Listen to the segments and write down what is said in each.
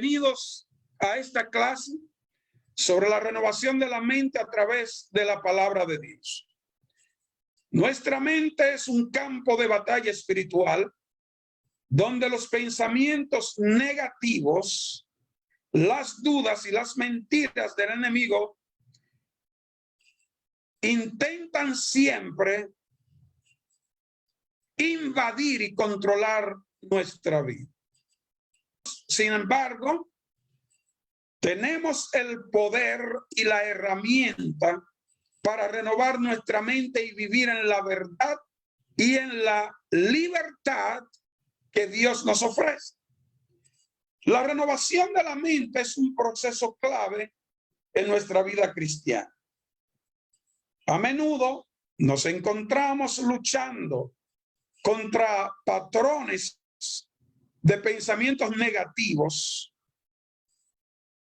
bienvenidos a esta clase sobre la renovación de la mente a través de la palabra de Dios. Nuestra mente es un campo de batalla espiritual donde los pensamientos negativos, las dudas y las mentiras del enemigo intentan siempre invadir y controlar nuestra vida. Sin embargo, tenemos el poder y la herramienta para renovar nuestra mente y vivir en la verdad y en la libertad que Dios nos ofrece. La renovación de la mente es un proceso clave en nuestra vida cristiana. A menudo nos encontramos luchando contra patrones de pensamientos negativos,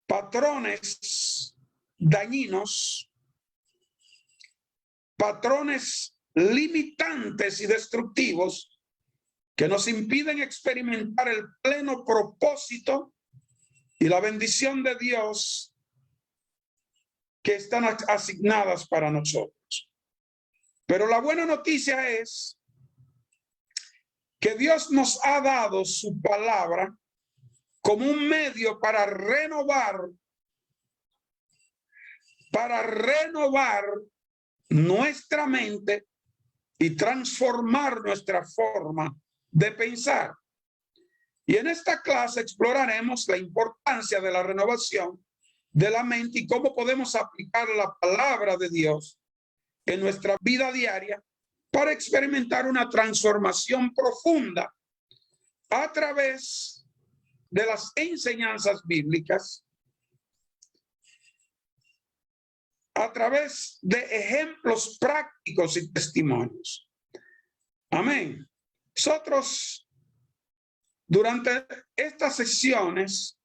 patrones dañinos, patrones limitantes y destructivos que nos impiden experimentar el pleno propósito y la bendición de Dios que están asignadas para nosotros. Pero la buena noticia es que Dios nos ha dado su palabra como un medio para renovar nuestra mente y transformar nuestra forma de pensar. Y en esta clase exploraremos la importancia de la renovación de la mente y cómo podemos aplicar la palabra de Dios en nuestra vida diaria para experimentar una transformación profunda a través de las enseñanzas bíblicas, a través de ejemplos prácticos y testimonios. Amén. Nosotros, durante estas sesiones,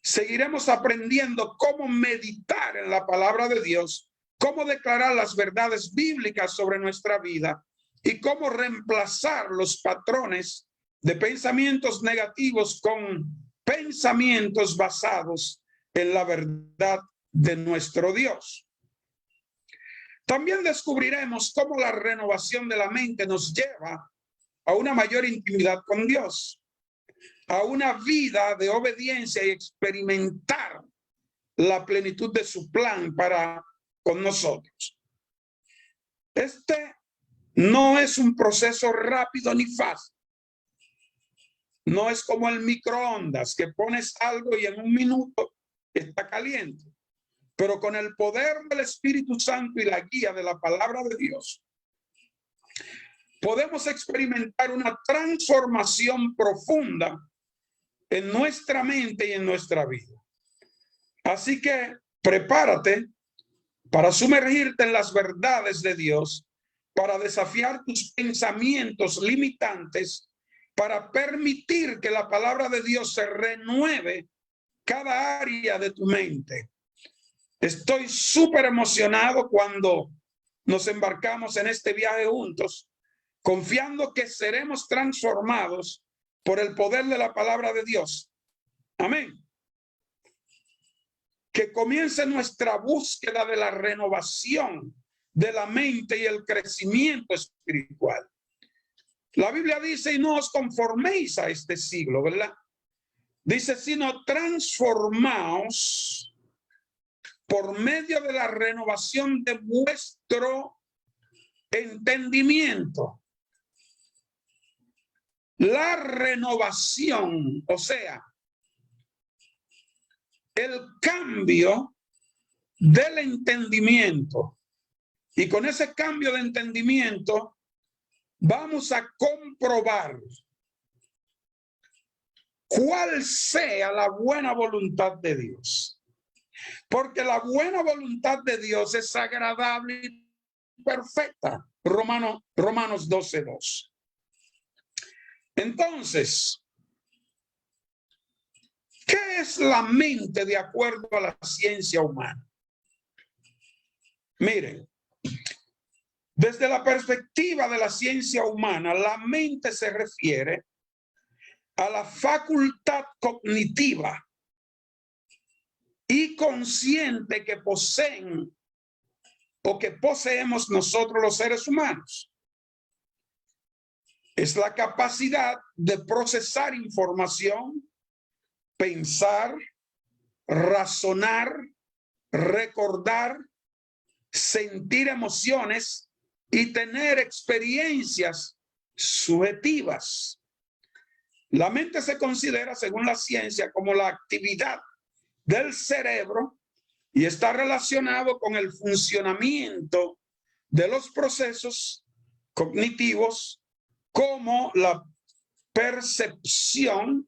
seguiremos aprendiendo cómo meditar en la palabra de Dios, cómo declarar las verdades bíblicas sobre nuestra vida y cómo reemplazar los patrones de pensamientos negativos con pensamientos basados en la verdad de nuestro Dios. También descubriremos cómo la renovación de la mente nos lleva a una mayor intimidad con Dios, a una vida de obediencia y experimentar la plenitud de su plan para con nosotros. Este no es un proceso rápido ni fácil. No es como el microondas que pones algo y en un minuto está caliente. Pero con el poder del Espíritu Santo y la guía de la palabra de Dios, podemos experimentar una transformación profunda en nuestra mente y en nuestra vida. Así que prepárate para sumergirte en las verdades de Dios, para desafiar tus pensamientos limitantes, para permitir que la palabra de Dios se renueve cada área de tu mente. Estoy súper emocionado cuando nos embarcamos en este viaje juntos, confiando que seremos transformados por el poder de la palabra de Dios. Amén. Que comience nuestra búsqueda de la renovación de la mente y el crecimiento espiritual. La Biblia dice, y no os conforméis a este siglo, ¿verdad? Dice, sino transformaos por medio de la renovación de vuestro entendimiento. La renovación, o sea, el cambio del entendimiento. Y con ese cambio de entendimiento vamos a comprobar cuál sea la buena voluntad de Dios. Porque la buena voluntad de Dios es agradable y perfecta. Romanos 12:2. Entonces, ¿qué es la mente de acuerdo a la ciencia humana? Miren, desde la perspectiva de la ciencia humana, la mente se refiere a la facultad cognitiva y consciente que poseen o que poseemos nosotros los seres humanos. Es la capacidad de procesar información, pensar, razonar, recordar, sentir emociones y tener experiencias subjetivas. La mente se considera, según la ciencia, como la actividad del cerebro y está relacionado con el funcionamiento de los procesos cognitivos como la percepción,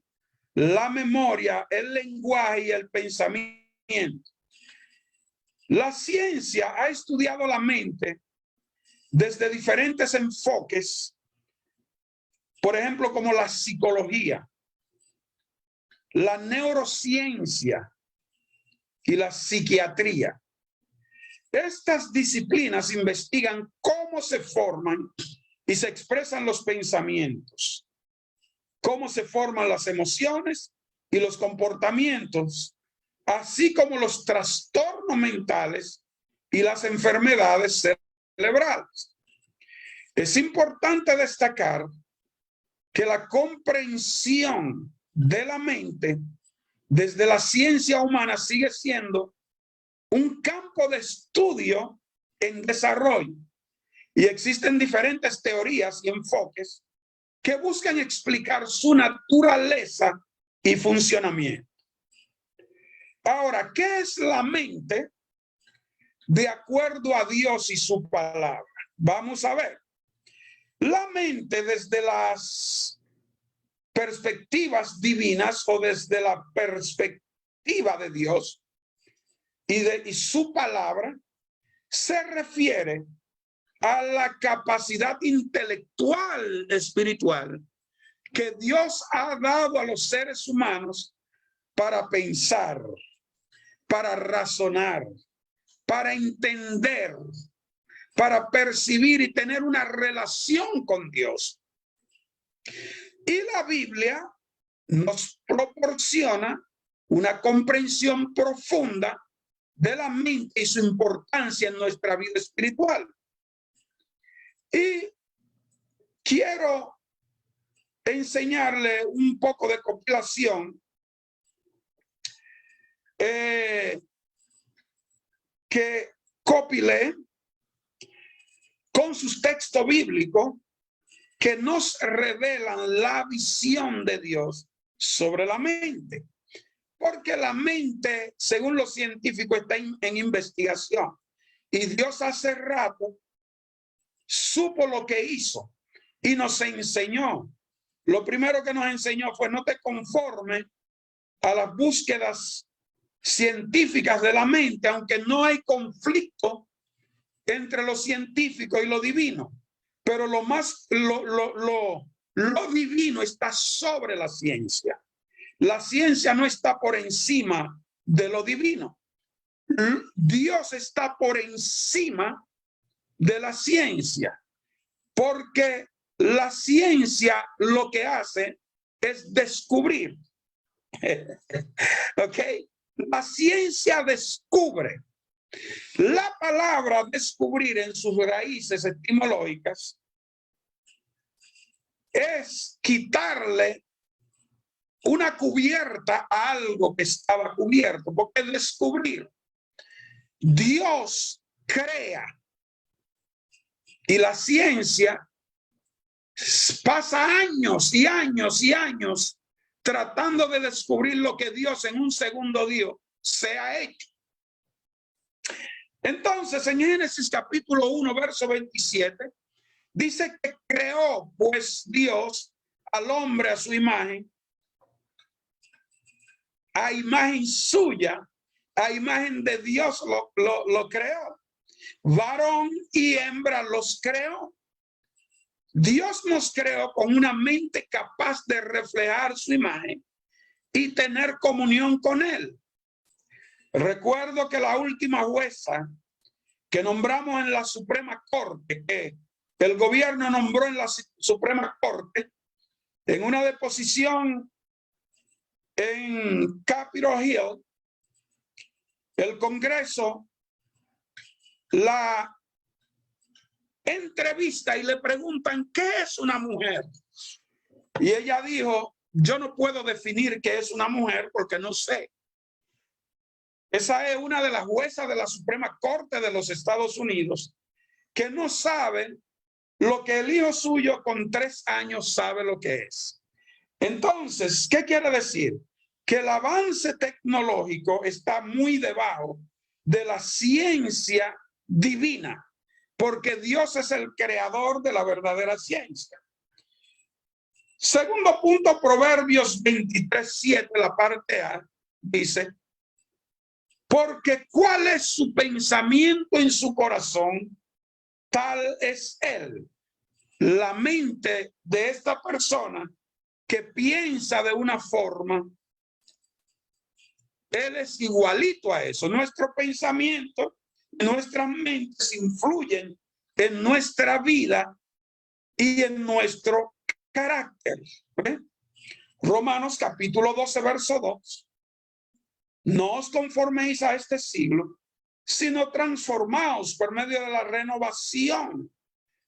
la memoria, el lenguaje y el pensamiento. La ciencia ha estudiado la mente desde diferentes enfoques, por ejemplo, como la psicología, la neurociencia y la psiquiatría. Estas disciplinas investigan cómo se forman y se expresan los pensamientos, cómo se forman las emociones y los comportamientos, así como los trastornos mentales y las enfermedades cerebrales. Es importante destacar que la comprensión de la mente desde la ciencia humana sigue siendo un campo de estudio en desarrollo y existen diferentes teorías y enfoques que buscan explicar su naturaleza y funcionamiento. Ahora, ¿qué es la mente de acuerdo a Dios y su palabra? Vamos a ver. La mente desde las perspectivas divinas o desde la perspectiva de Dios y su palabra se refiere a la capacidad intelectual espiritual que Dios ha dado a los seres humanos para pensar, para razonar, para entender, para percibir y tener una relación con Dios. Y la Biblia nos proporciona una comprensión profunda de la mente y su importancia en nuestra vida espiritual. Y quiero enseñarle un poco de compilación que copilé con sus textos bíblicos que nos revelan la visión de Dios sobre la mente. Porque la mente, según los científicos, está en investigación. Y Dios hace rato supo lo que hizo y nos enseñó. Lo primero que nos enseñó fue: no te conformes a las búsquedas científicas de la mente, aunque no hay conflicto entre lo científico y lo divino. Pero lo divino está sobre la ciencia. La ciencia no está por encima de lo divino. Dios está por encima de la ciencia, porque la ciencia lo que hace es descubrir. ¿Ok? La ciencia descubre. La palabra descubrir en sus raíces etimológicas es quitarle una cubierta a algo que estaba cubierto, porque es descubrir. Dios crea y la ciencia pasa años y años y años tratando de descubrir lo que Dios en un segundo dio se ha hecho. Entonces, en Génesis capítulo 1, verso 27, dice que creó pues Dios al hombre a su imagen, a imagen suya, a imagen de Dios lo creó. Varón y hembra los creó. Dios nos creó con una mente capaz de reflejar su imagen y tener comunión con él. Recuerdo que la última jueza que nombramos en la Suprema Corte, que el gobierno nombró en la Suprema Corte, en una deposición en Capitol Hill, el Congreso la entrevista y le preguntan ¿qué es una mujer? Y ella dijo, yo no puedo definir qué es una mujer porque no sé. Esa es una de las juezas de la Suprema Corte de los Estados Unidos que no sabe lo que el hijo suyo con 3 años sabe lo que es. Entonces, ¿qué quiere decir? Que el avance tecnológico está muy debajo de la ciencia divina, porque Dios es el creador de la verdadera ciencia. Segundo punto, Proverbios 23:7, la parte A, dice, porque ¿cuál es su pensamiento en su corazón? Tal es él. La mente de esta persona que piensa de una forma, él es igualito a eso. Nuestro pensamiento, nuestras mentes influyen en nuestra vida y en nuestro carácter. Romanos capítulo 12, verso 2. No os conforméis a este siglo, sino transformaos por medio de la renovación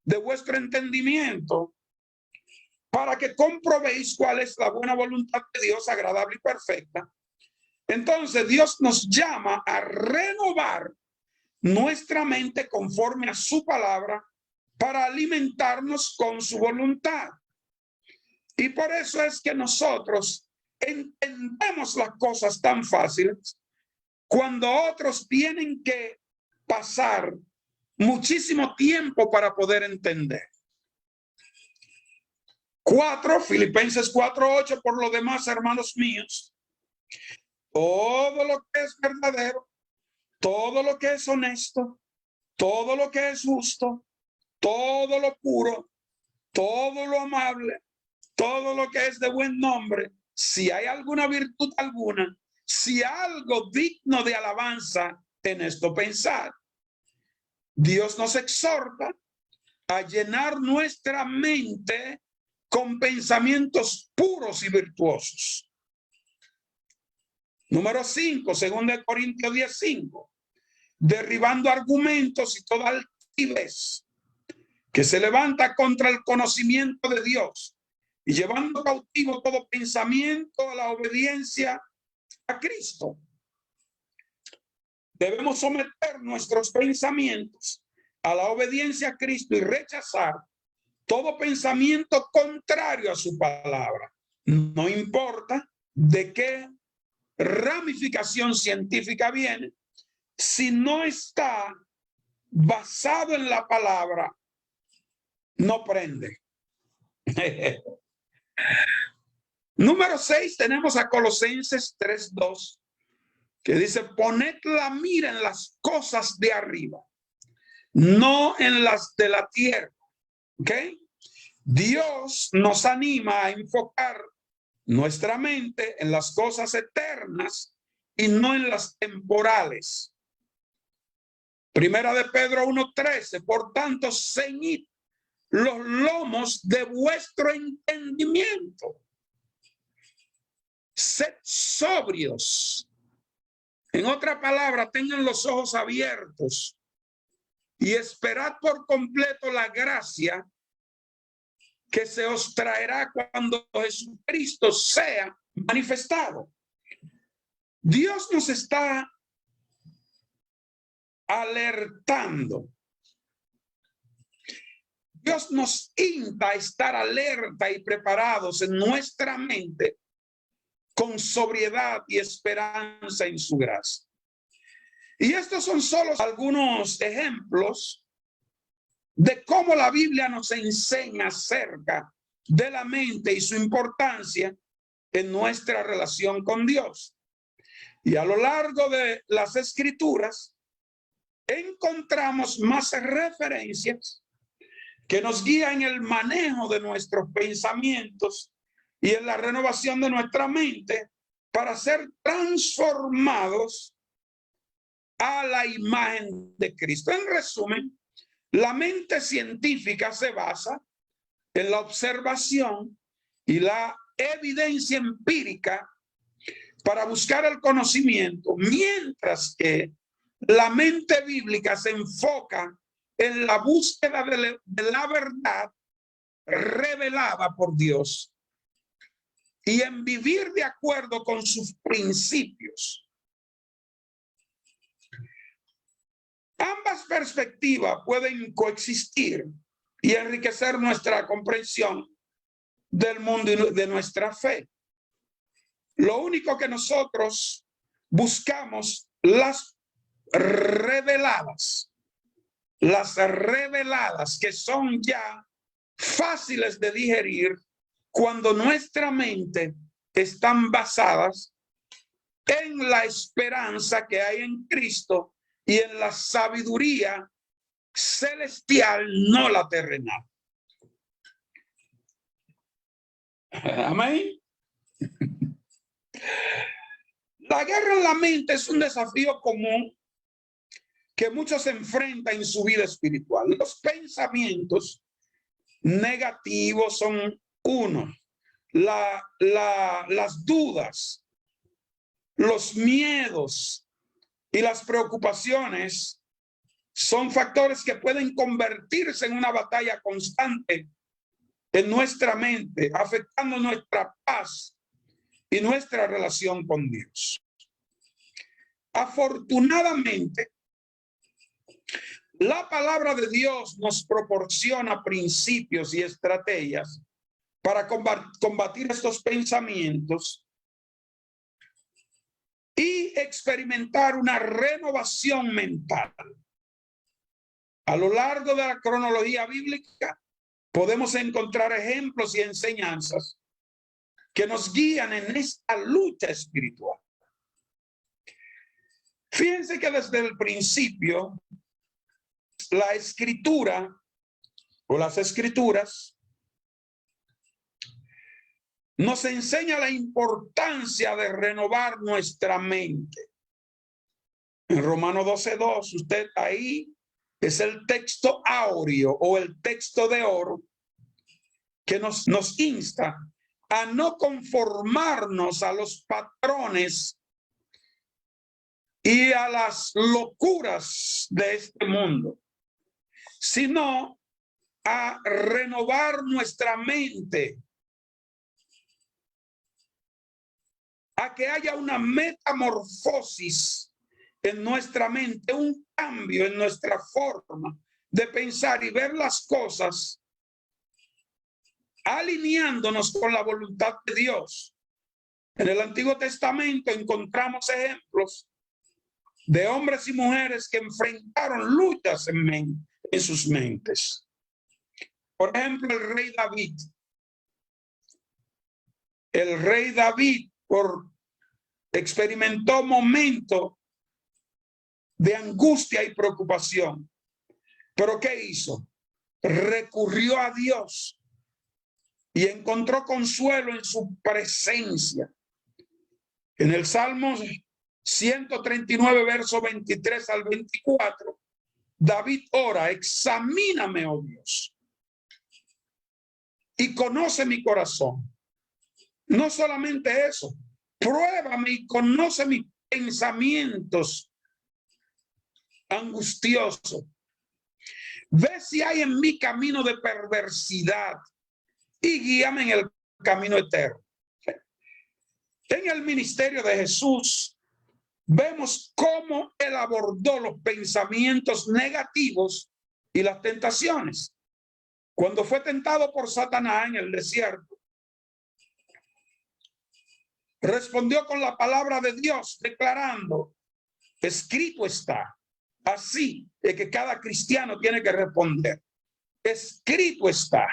de vuestro entendimiento, para que comprobéis cuál es la buena voluntad de Dios, agradable y perfecta. Entonces Dios nos llama a renovar nuestra mente conforme a su palabra para alimentarnos con su voluntad. Y por eso es que nosotros entendemos las cosas tan fáciles cuando otros tienen que pasar muchísimo tiempo para poder entender. 4, Filipenses 4:8, por lo demás, hermanos míos, todo lo que es verdadero, todo lo que es honesto, todo lo que es justo, todo lo puro, todo lo amable, todo lo que es de buen nombre, si hay alguna virtud alguna, si algo digno de alabanza, en esto pensar. Dios nos exhorta a llenar nuestra mente con pensamientos puros y virtuosos. Número 5, 2 Corintios 10:5, derribando argumentos y toda altivez que se levanta contra el conocimiento de Dios y llevando cautivo todo pensamiento a la obediencia a Cristo. Debemos someter nuestros pensamientos a la obediencia a Cristo y rechazar todo pensamiento contrario a su palabra. No importa de qué ramificación científica viene, si no está basado en la palabra, no prende. Número 6, tenemos a Colosenses 3:2, que dice, poned la mira en las cosas de arriba, no en las de la tierra. ¿Ok? Dios nos anima a enfocar nuestra mente en las cosas eternas y no en las temporales. Primera de Pedro 1:13, por tanto, ceñid los lomos de vuestro entendimiento. Sed sobrios. En otra palabra, tengan los ojos abiertos y esperad por completo la gracia que se os traerá cuando Jesucristo sea manifestado. Dios nos está alertando. Dios nos insta a estar alerta y preparados en nuestra mente con sobriedad y esperanza en su gracia. Y estos son solo algunos ejemplos de cómo la Biblia nos enseña acerca de la mente y su importancia en nuestra relación con Dios. Y a lo largo de las Escrituras encontramos más referencias que nos guían en el manejo de nuestros pensamientos y en la renovación de nuestra mente para ser transformados a la imagen de Cristo. En resumen, la mente científica se basa en la observación y la evidencia empírica para buscar el conocimiento, mientras que la mente bíblica se enfoca en la búsqueda de la verdad revelada por Dios y en vivir de acuerdo con sus principios. Ambas perspectivas pueden coexistir y enriquecer nuestra comprensión del mundo y de nuestra fe. Lo único que nosotros buscamos, las reveladas que son ya fáciles de digerir cuando nuestra mente están basadas en la esperanza que hay en Cristo y en la sabiduría celestial, no la terrenal. Amén. La guerra en la mente es un desafío común que muchos enfrentan en su vida espiritual. Los pensamientos negativos son uno. Las dudas, los miedos y las preocupaciones son factores que pueden convertirse en una batalla constante en nuestra mente, afectando nuestra paz y nuestra relación con Dios. Afortunadamente, la palabra de Dios nos proporciona principios y estrategias para combatir estos pensamientos y experimentar una renovación mental. A lo largo de la cronología bíblica podemos encontrar ejemplos y enseñanzas que nos guían en esta lucha espiritual. Fíjense que desde el principio la escritura o las escrituras nos enseña la importancia de renovar nuestra mente. En Romanos 12:2, usted ahí es el texto áureo o el texto de oro que nos insta a no conformarnos a los patrones y a las locuras de este mundo, sino a renovar nuestra mente, a que haya una metamorfosis en nuestra mente, un cambio en nuestra forma de pensar y ver las cosas, alineándonos con la voluntad de Dios. En el Antiguo Testamento encontramos ejemplos de hombres y mujeres que enfrentaron luchas en sus mentes. Por ejemplo, el rey David. El rey David experimentó momentos de angustia y preocupación. ¿Pero qué hizo? Recurrió a Dios y encontró consuelo en su presencia. En el Salmo 139, verso 23 al 24, David ora: examíname, oh Dios, y conoce mi corazón. No solamente eso, pruébame y conoce mis pensamientos angustiosos. Ve si hay en mí camino de perversidad y guíame en el camino eterno. En el ministerio de Jesús vemos cómo él abordó los pensamientos negativos y las tentaciones. Cuando fue tentado por Satanás en el desierto, respondió con la palabra de Dios, declarando: escrito está. Así es que cada cristiano tiene que responder: escrito está.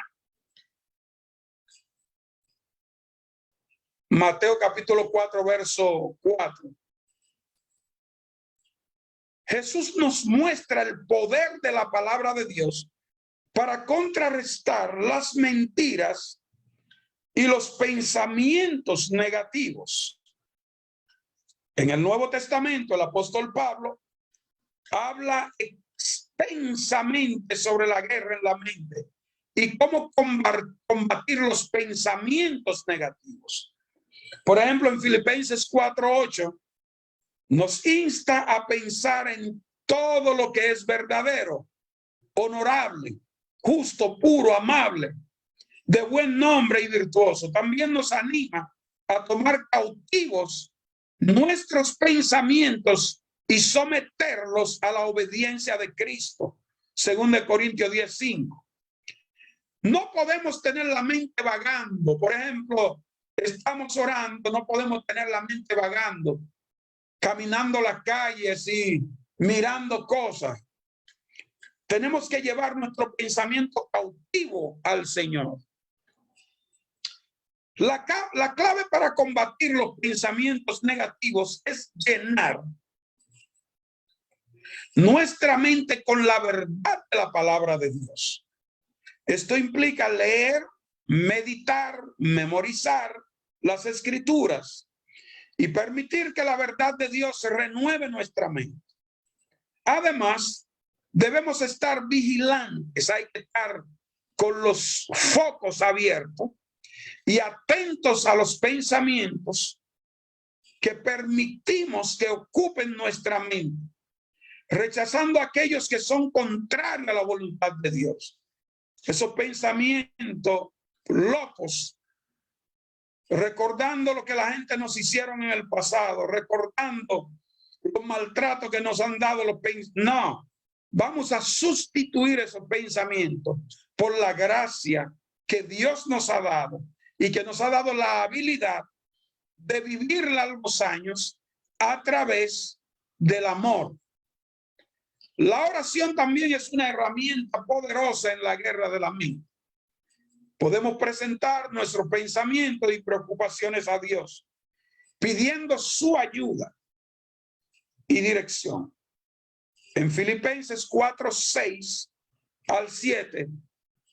Mateo capítulo 4, verso 4. Jesús nos muestra el poder de la palabra de Dios para contrarrestar las mentiras y los pensamientos negativos. En el Nuevo Testamento, el apóstol Pablo habla extensamente sobre la guerra en la mente y cómo combatir los pensamientos negativos. Por ejemplo, en Filipenses 4:8 nos insta a pensar en todo lo que es verdadero, honorable, justo, puro, amable, de buen nombre y virtuoso. También nos anima a tomar cautivos nuestros pensamientos y someterlos a la obediencia de Cristo, según de Corintios 10:5. No podemos tener la mente vagando. Por ejemplo, estamos orando, no podemos tener la mente vagando, caminando las calles y mirando cosas. Tenemos que llevar nuestro pensamiento cautivo al Señor. La clave para combatir los pensamientos negativos es llenar nuestra mente con la verdad de la palabra de Dios. Esto implica leer, meditar, memorizar las escrituras y permitir que la verdad de Dios se renueve nuestra mente. Además, debemos estar vigilantes, hay que estar con los focos abiertos y atentos a los pensamientos que permitimos que ocupen nuestra mente, rechazando aquellos que son contrarios a la voluntad de Dios. Esos pensamientos locos, recordando lo que la gente nos hicieron en el pasado, recordando los maltratos que nos han dado los pensamientos. No, vamos a sustituir esos pensamientos por la gracia que Dios nos ha dado y que nos ha dado la habilidad de vivir largos años a través del amor. La oración también es una herramienta poderosa en la guerra de la mente. Podemos presentar nuestros pensamientos y preocupaciones a Dios, pidiendo su ayuda y dirección. En Filipenses 4:6 al 7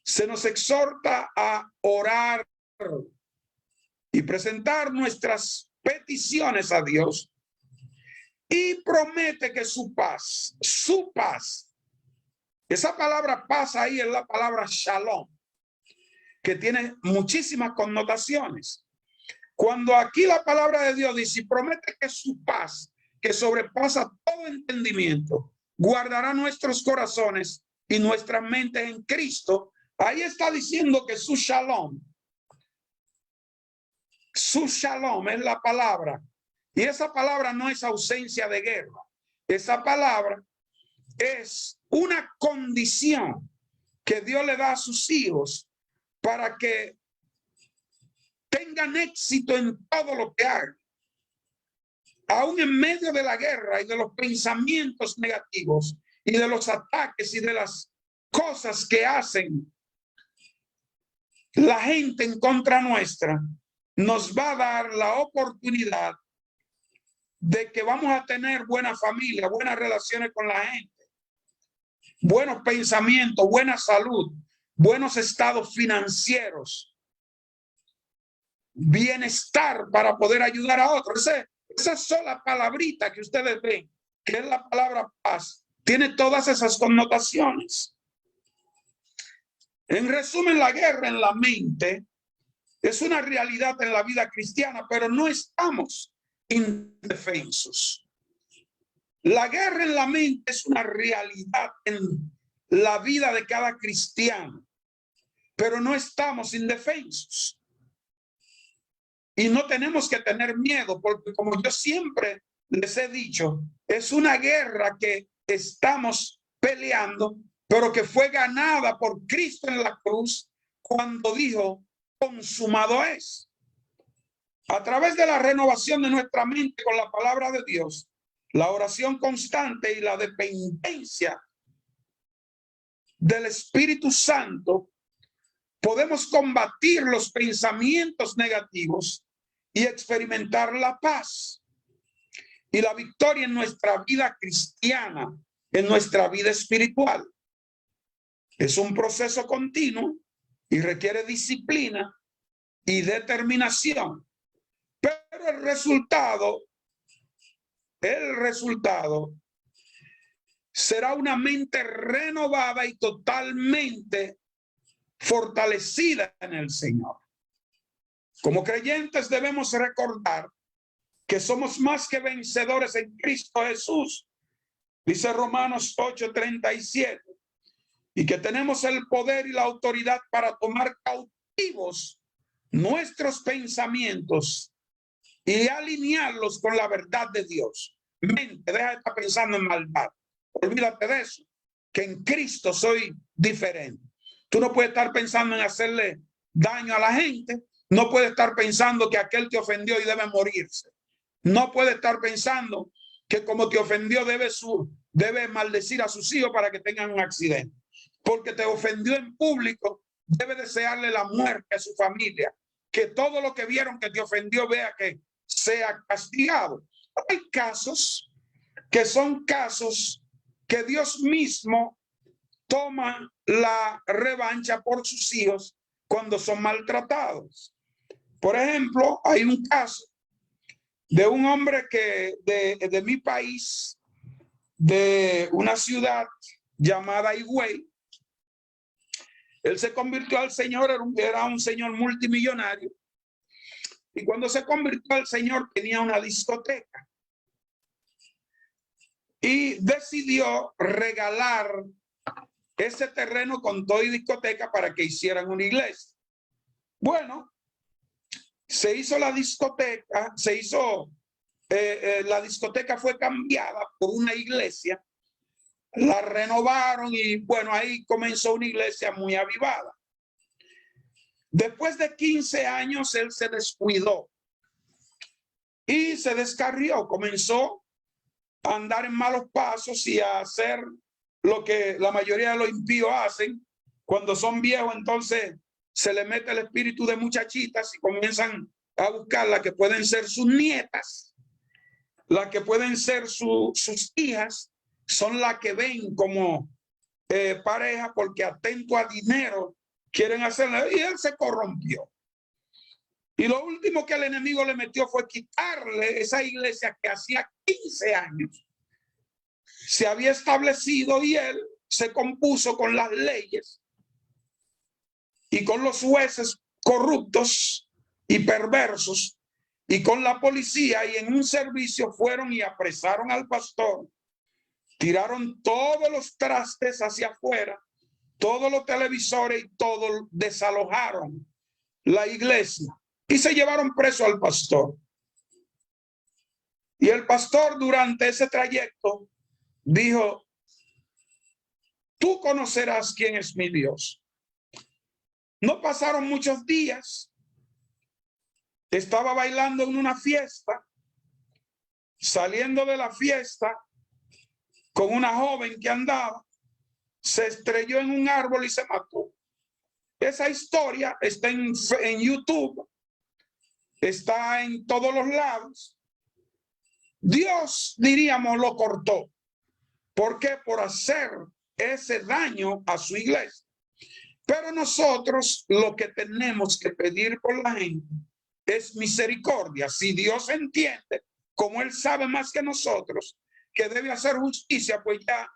se nos exhorta a orar y presentar nuestras peticiones a Dios, y promete que su paz, esa palabra paz ahí es la palabra shalom, que tiene muchísimas connotaciones. Cuando aquí la palabra de Dios dice, promete que su paz, que sobrepasa todo entendimiento, guardará nuestros corazones y nuestras mentes en Cristo, ahí está diciendo que su shalom es la palabra. Y esa palabra no es ausencia de guerra. Esa palabra es una condición que Dios le da a sus hijos para que tengan éxito en todo lo que hagan. Aún en medio de la guerra y de los pensamientos negativos y de los ataques y de las cosas que hacen la gente en contra nuestra, nos va a dar la oportunidad de que vamos a tener buena familia, buenas relaciones con la gente, buenos pensamientos, buena salud, buenos estados financieros, bienestar para poder ayudar a otros. Esa sola palabrita que ustedes ven, que es la palabra paz, tiene todas esas connotaciones. En resumen, la guerra en la mente es una realidad en la vida cristiana, pero no estamos indefensos. La guerra en la mente es una realidad en la vida de cada cristiano, pero no estamos indefensos. Y no tenemos que tener miedo, porque como yo siempre les he dicho, es una guerra que estamos peleando, pero que fue ganada por Cristo en la cruz cuando dijo, consumado es. A través de la renovación de nuestra mente con la palabra de Dios, la oración constante y la dependencia del Espíritu Santo, podemos combatir los pensamientos negativos y experimentar la paz y la victoria en nuestra vida cristiana, en nuestra vida espiritual. Es un proceso continuo y requiere disciplina y determinación, pero el resultado será una mente renovada y totalmente fortalecida en el Señor. Como creyentes debemos recordar que somos más que vencedores en Cristo Jesús. Dice Romanos 8:37. Y que tenemos el poder y la autoridad para tomar cautivos nuestros pensamientos y alinearlos con la verdad de Dios. Mente, deja de estar pensando en maldad. Olvídate de eso, que en Cristo soy diferente. Tú no puedes estar pensando en hacerle daño a la gente. No puedes estar pensando que aquel te ofendió y debe morirse. No puedes estar pensando que como te ofendió debe maldecir a sus hijos para que tengan un accidente. Porque te ofendió en público, debe desearle la muerte a su familia. Que todo lo que vieron que te ofendió vea que sea castigado. Hay casos que son casos que Dios mismo toma la revancha por sus hijos cuando son maltratados. Por ejemplo, hay un caso de un hombre que de mi país, de una ciudad llamada Higüey. Él se convirtió al Señor, era un señor multimillonario. Y cuando se convirtió al Señor tenía una discoteca. Y decidió regalar ese terreno con todo y discoteca para que hicieran una iglesia. Bueno, se hizo la discoteca, la discoteca fue cambiada por una iglesia, la renovaron y bueno, ahí comenzó una iglesia muy avivada. Después de 15 años, él se descuidó y se descarrió, comenzó a andar en malos pasos y a hacer lo que la mayoría de los impíos hacen. Cuando son viejos, entonces se le mete el espíritu de muchachitas y comienzan a buscar las que pueden ser sus nietas, las que pueden ser sus hijas, son las que ven como pareja porque atento a dinero quieren hacerlo, y él se corrompió. Y lo último que el enemigo le metió fue quitarle esa iglesia que hacía 15 años se había establecido, y él se compuso con las leyes y con los jueces corruptos y perversos y con la policía, y en un servicio fueron y apresaron al pastor, tiraron todos los trastes hacia afuera, todos los televisores y todo, desalojaron la iglesia y se llevaron preso al pastor. Y el pastor durante ese trayecto dijo: tú conocerás quién es mi Dios. No pasaron muchos días, estaba bailando en una fiesta, saliendo de la fiesta con una joven que andaba, se estrelló en un árbol y se mató. Esa historia está en YouTube, está en todos los lados. Dios, diríamos, lo cortó. ¿Por qué? Por hacer ese daño a su iglesia. Pero nosotros lo que tenemos que pedir por la gente es misericordia. Si Dios entiende, como Él sabe más que nosotros, que debe hacer justicia, pues ya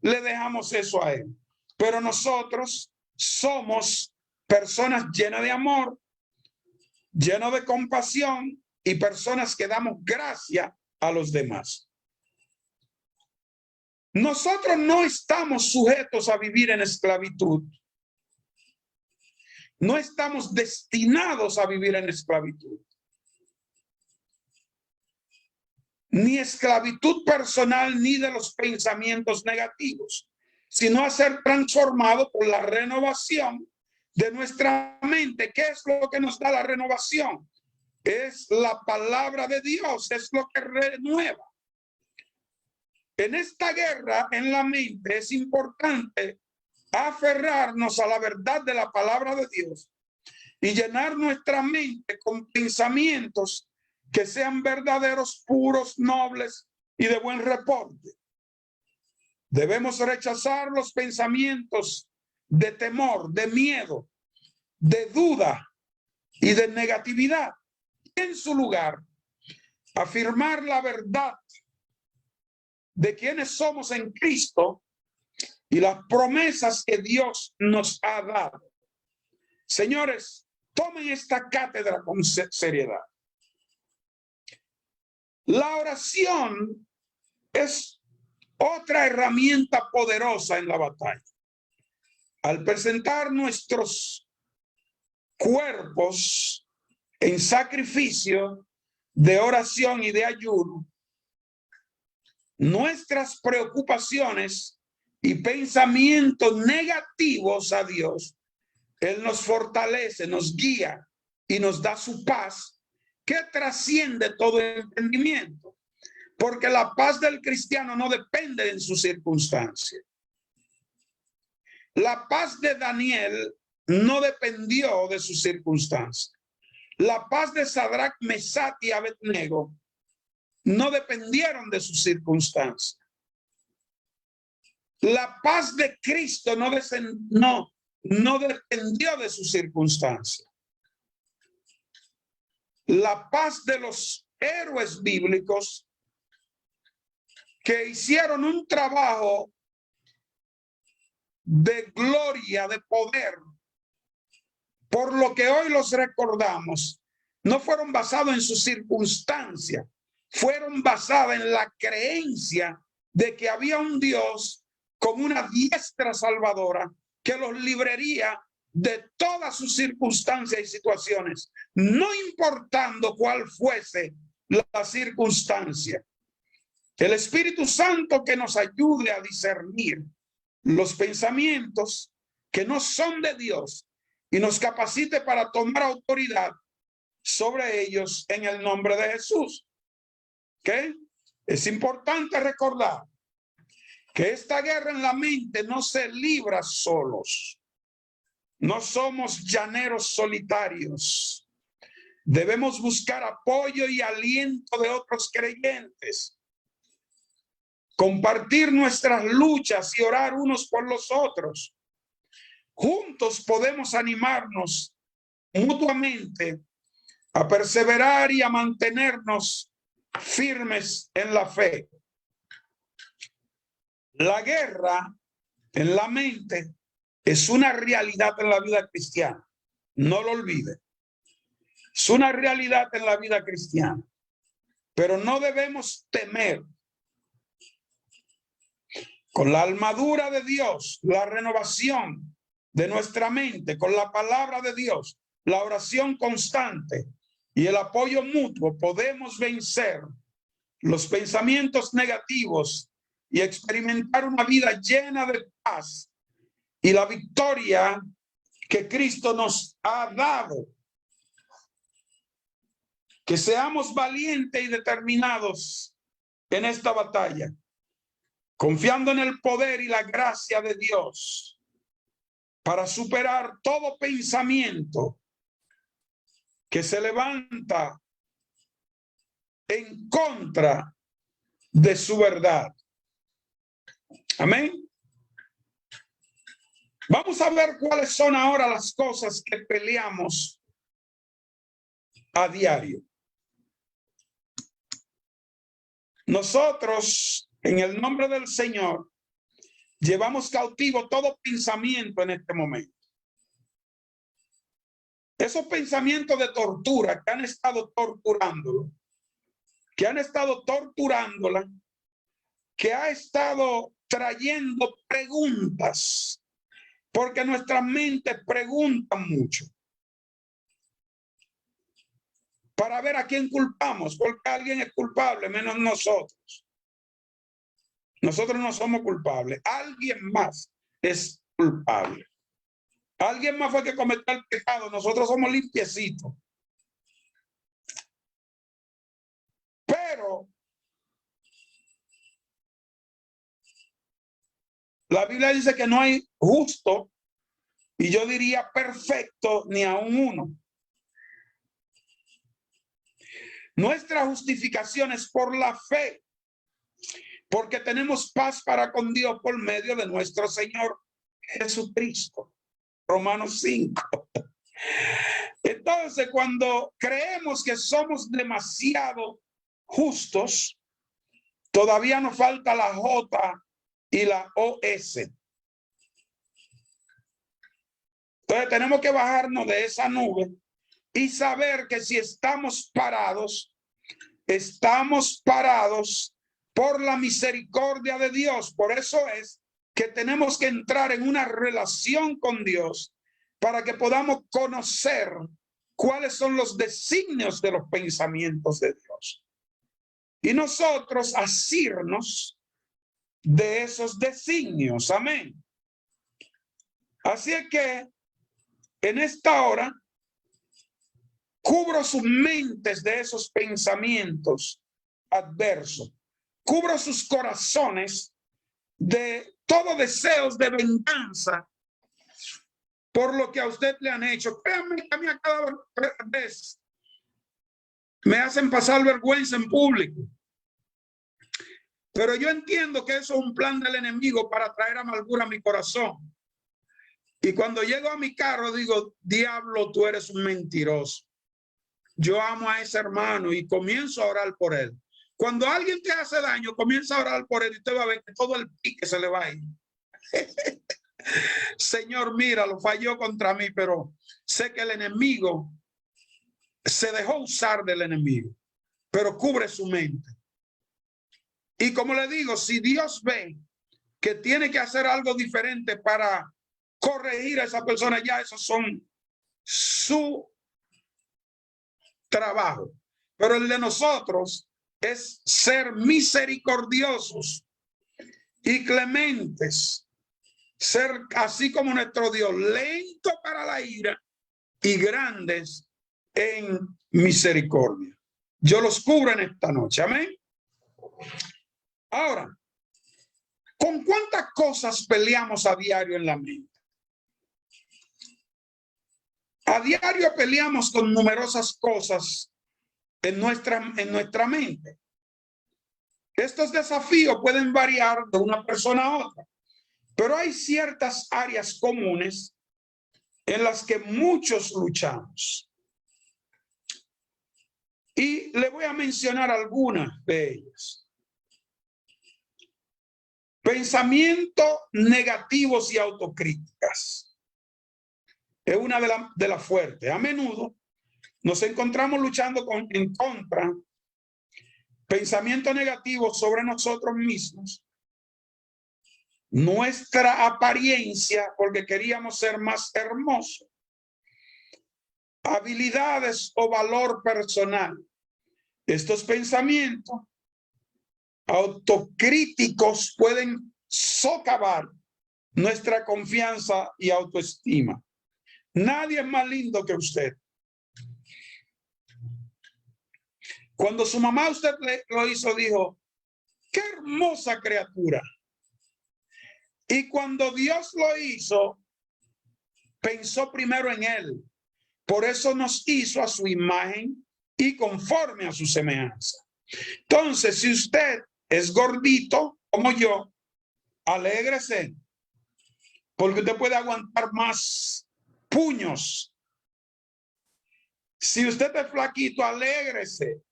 le dejamos eso a Él. Pero nosotros somos personas llenas de amor, llenas de compasión y personas que damos gracia a los demás. Nosotros no estamos sujetos a vivir en esclavitud. No estamos destinados a vivir en esclavitud. Ni esclavitud personal ni de los pensamientos negativos, sino a ser transformado por la renovación de nuestra mente. ¿Qué es lo que nos da la renovación? Es la palabra de Dios, es lo que renueva. En esta guerra en la mente es importante aferrarnos a la verdad de la palabra de Dios y llenar nuestra mente con pensamientos que sean verdaderos, puros, nobles y de buen reporte. Debemos rechazar los pensamientos de temor, de miedo, de duda y de negatividad. En su lugar, afirmar la verdad de quienes somos en Cristo y las promesas que Dios nos ha dado. Señores, Tomen esta cátedra con seriedad. La oración es otra herramienta poderosa en la batalla. Al presentar nuestros cuerpos en sacrificio de oración y de ayuno, nuestras preocupaciones y pensamientos negativos a Dios, Él nos fortalece, nos guía y nos da su paz que trasciende todo el entendimiento. Porque la paz del cristiano no depende de su circunstancia. La paz de Daniel no dependió de su circunstancia. La paz de Sadrach, Mesach y Abednego no dependieron de su circunstancia. La paz de Cristo no dependió de su circunstancia. La paz de los héroes bíblicos que hicieron un trabajo de gloria, de poder, por lo que hoy los recordamos, no fueron basados en su circunstancia, fueron basadas en la creencia de que había un Dios con una diestra salvadora que los libraría de todas sus circunstancias y situaciones, no importando cuál fuese la circunstancia. El Espíritu Santo que nos ayude a discernir los pensamientos que no son de Dios y nos capacite para tomar autoridad sobre ellos en el nombre de Jesús. ¿Okay? Es importante recordar que esta guerra en la mente no se libra solos. No somos llaneros solitarios. Debemos buscar apoyo y aliento de otros creyentes. Compartir nuestras luchas y orar unos por los otros. Juntos podemos animarnos mutuamente a perseverar y a mantenernos firmes en la fe. La guerra en la mente es una realidad en la vida cristiana. No lo olvide. Es una realidad en la vida cristiana. Pero no debemos temer. Con la armadura de Dios, la renovación de nuestra mente, con la palabra de Dios, la oración constante y el apoyo mutuo, podemos vencer los pensamientos negativos y experimentar una vida llena de paz y la victoria que Cristo nos ha dado. Que seamos valientes y determinados en esta batalla, confiando en el poder y la gracia de Dios para superar todo pensamiento que se levanta en contra de su verdad. Amén. Vamos a ver cuáles son ahora las cosas que peleamos a diario. Nosotros, en el nombre del Señor, llevamos cautivo todo pensamiento en este momento. Esos pensamientos de tortura que han estado torturándolo, que han estado torturándola, que ha estado trayendo preguntas, porque nuestra mente pregunta mucho para ver a quién culpamos, porque alguien es culpable menos nosotros. Nosotros no somos culpables, alguien más es culpable. Alguien más fue que cometió el pecado, nosotros somos limpiecitos. Pero la Biblia dice que no hay justo, y yo diría perfecto, ni aún uno. Nuestra justificación es por la fe, porque tenemos paz para con Dios por medio de nuestro Señor Jesucristo. Romanos 5. Entonces, cuando creemos que somos demasiado justos, todavía nos falta la J y la OS. Entonces tenemos que bajarnos de esa nube y saber que si estamos parados por la misericordia de Dios. Por eso es que tenemos que entrar en una relación con Dios para que podamos conocer cuáles son los designios de los pensamientos de Dios. Y nosotros asirnos de esos designios. Amén. Así es que en esta hora cubro sus mentes de esos pensamientos adversos. Cubro sus corazones de todos deseos de venganza por lo que a usted le han hecho. Créanme que a mí a cada vez me hacen pasar vergüenza en público. Pero yo entiendo que eso es un plan del enemigo para traer amargura a mi corazón. Y cuando llego a mi carro digo, diablo, tú eres un mentiroso. Yo amo a ese hermano y comienzo a orar por él. Cuando alguien te hace daño, comienza a orar por él y usted va a ver que todo el pique se le va a ir. Señor, mira, lo falló contra mí, pero sé que el enemigo se dejó usar del enemigo, pero cubre su mente. Y como le digo, si Dios ve que tiene que hacer algo diferente para corregir a esa persona, ya esos son su trabajo. Pero el de nosotros es ser misericordiosos y clementes, ser así como nuestro Dios, lento para la ira y grandes en misericordia. Yo los cubro en esta noche. Amén. Ahora, ¿con cuántas cosas peleamos a diario en la mente? A diario peleamos con numerosas cosas en nuestra mente. Estos desafíos pueden variar de una persona a otra, pero hay ciertas áreas comunes en las que muchos luchamos. Y le voy a mencionar algunas de ellas. Pensamientos negativos y autocríticas. Es una de las fuertes. A menudo nos encontramos luchando en contra pensamientos negativos sobre nosotros mismos, nuestra apariencia, porque queríamos ser más hermosos, habilidades o valor personal. Estos pensamientos autocríticos pueden socavar nuestra confianza y autoestima. Nadie es más lindo que usted. Cuando su mamá usted lo hizo, dijo, qué hermosa criatura. Y cuando Dios lo hizo, pensó primero en él. Por eso nos hizo a su imagen y conforme a su semejanza. Entonces, si usted es gordito como yo, alégrese, porque usted puede aguantar más puños. Si usted es flaquito, alégrese.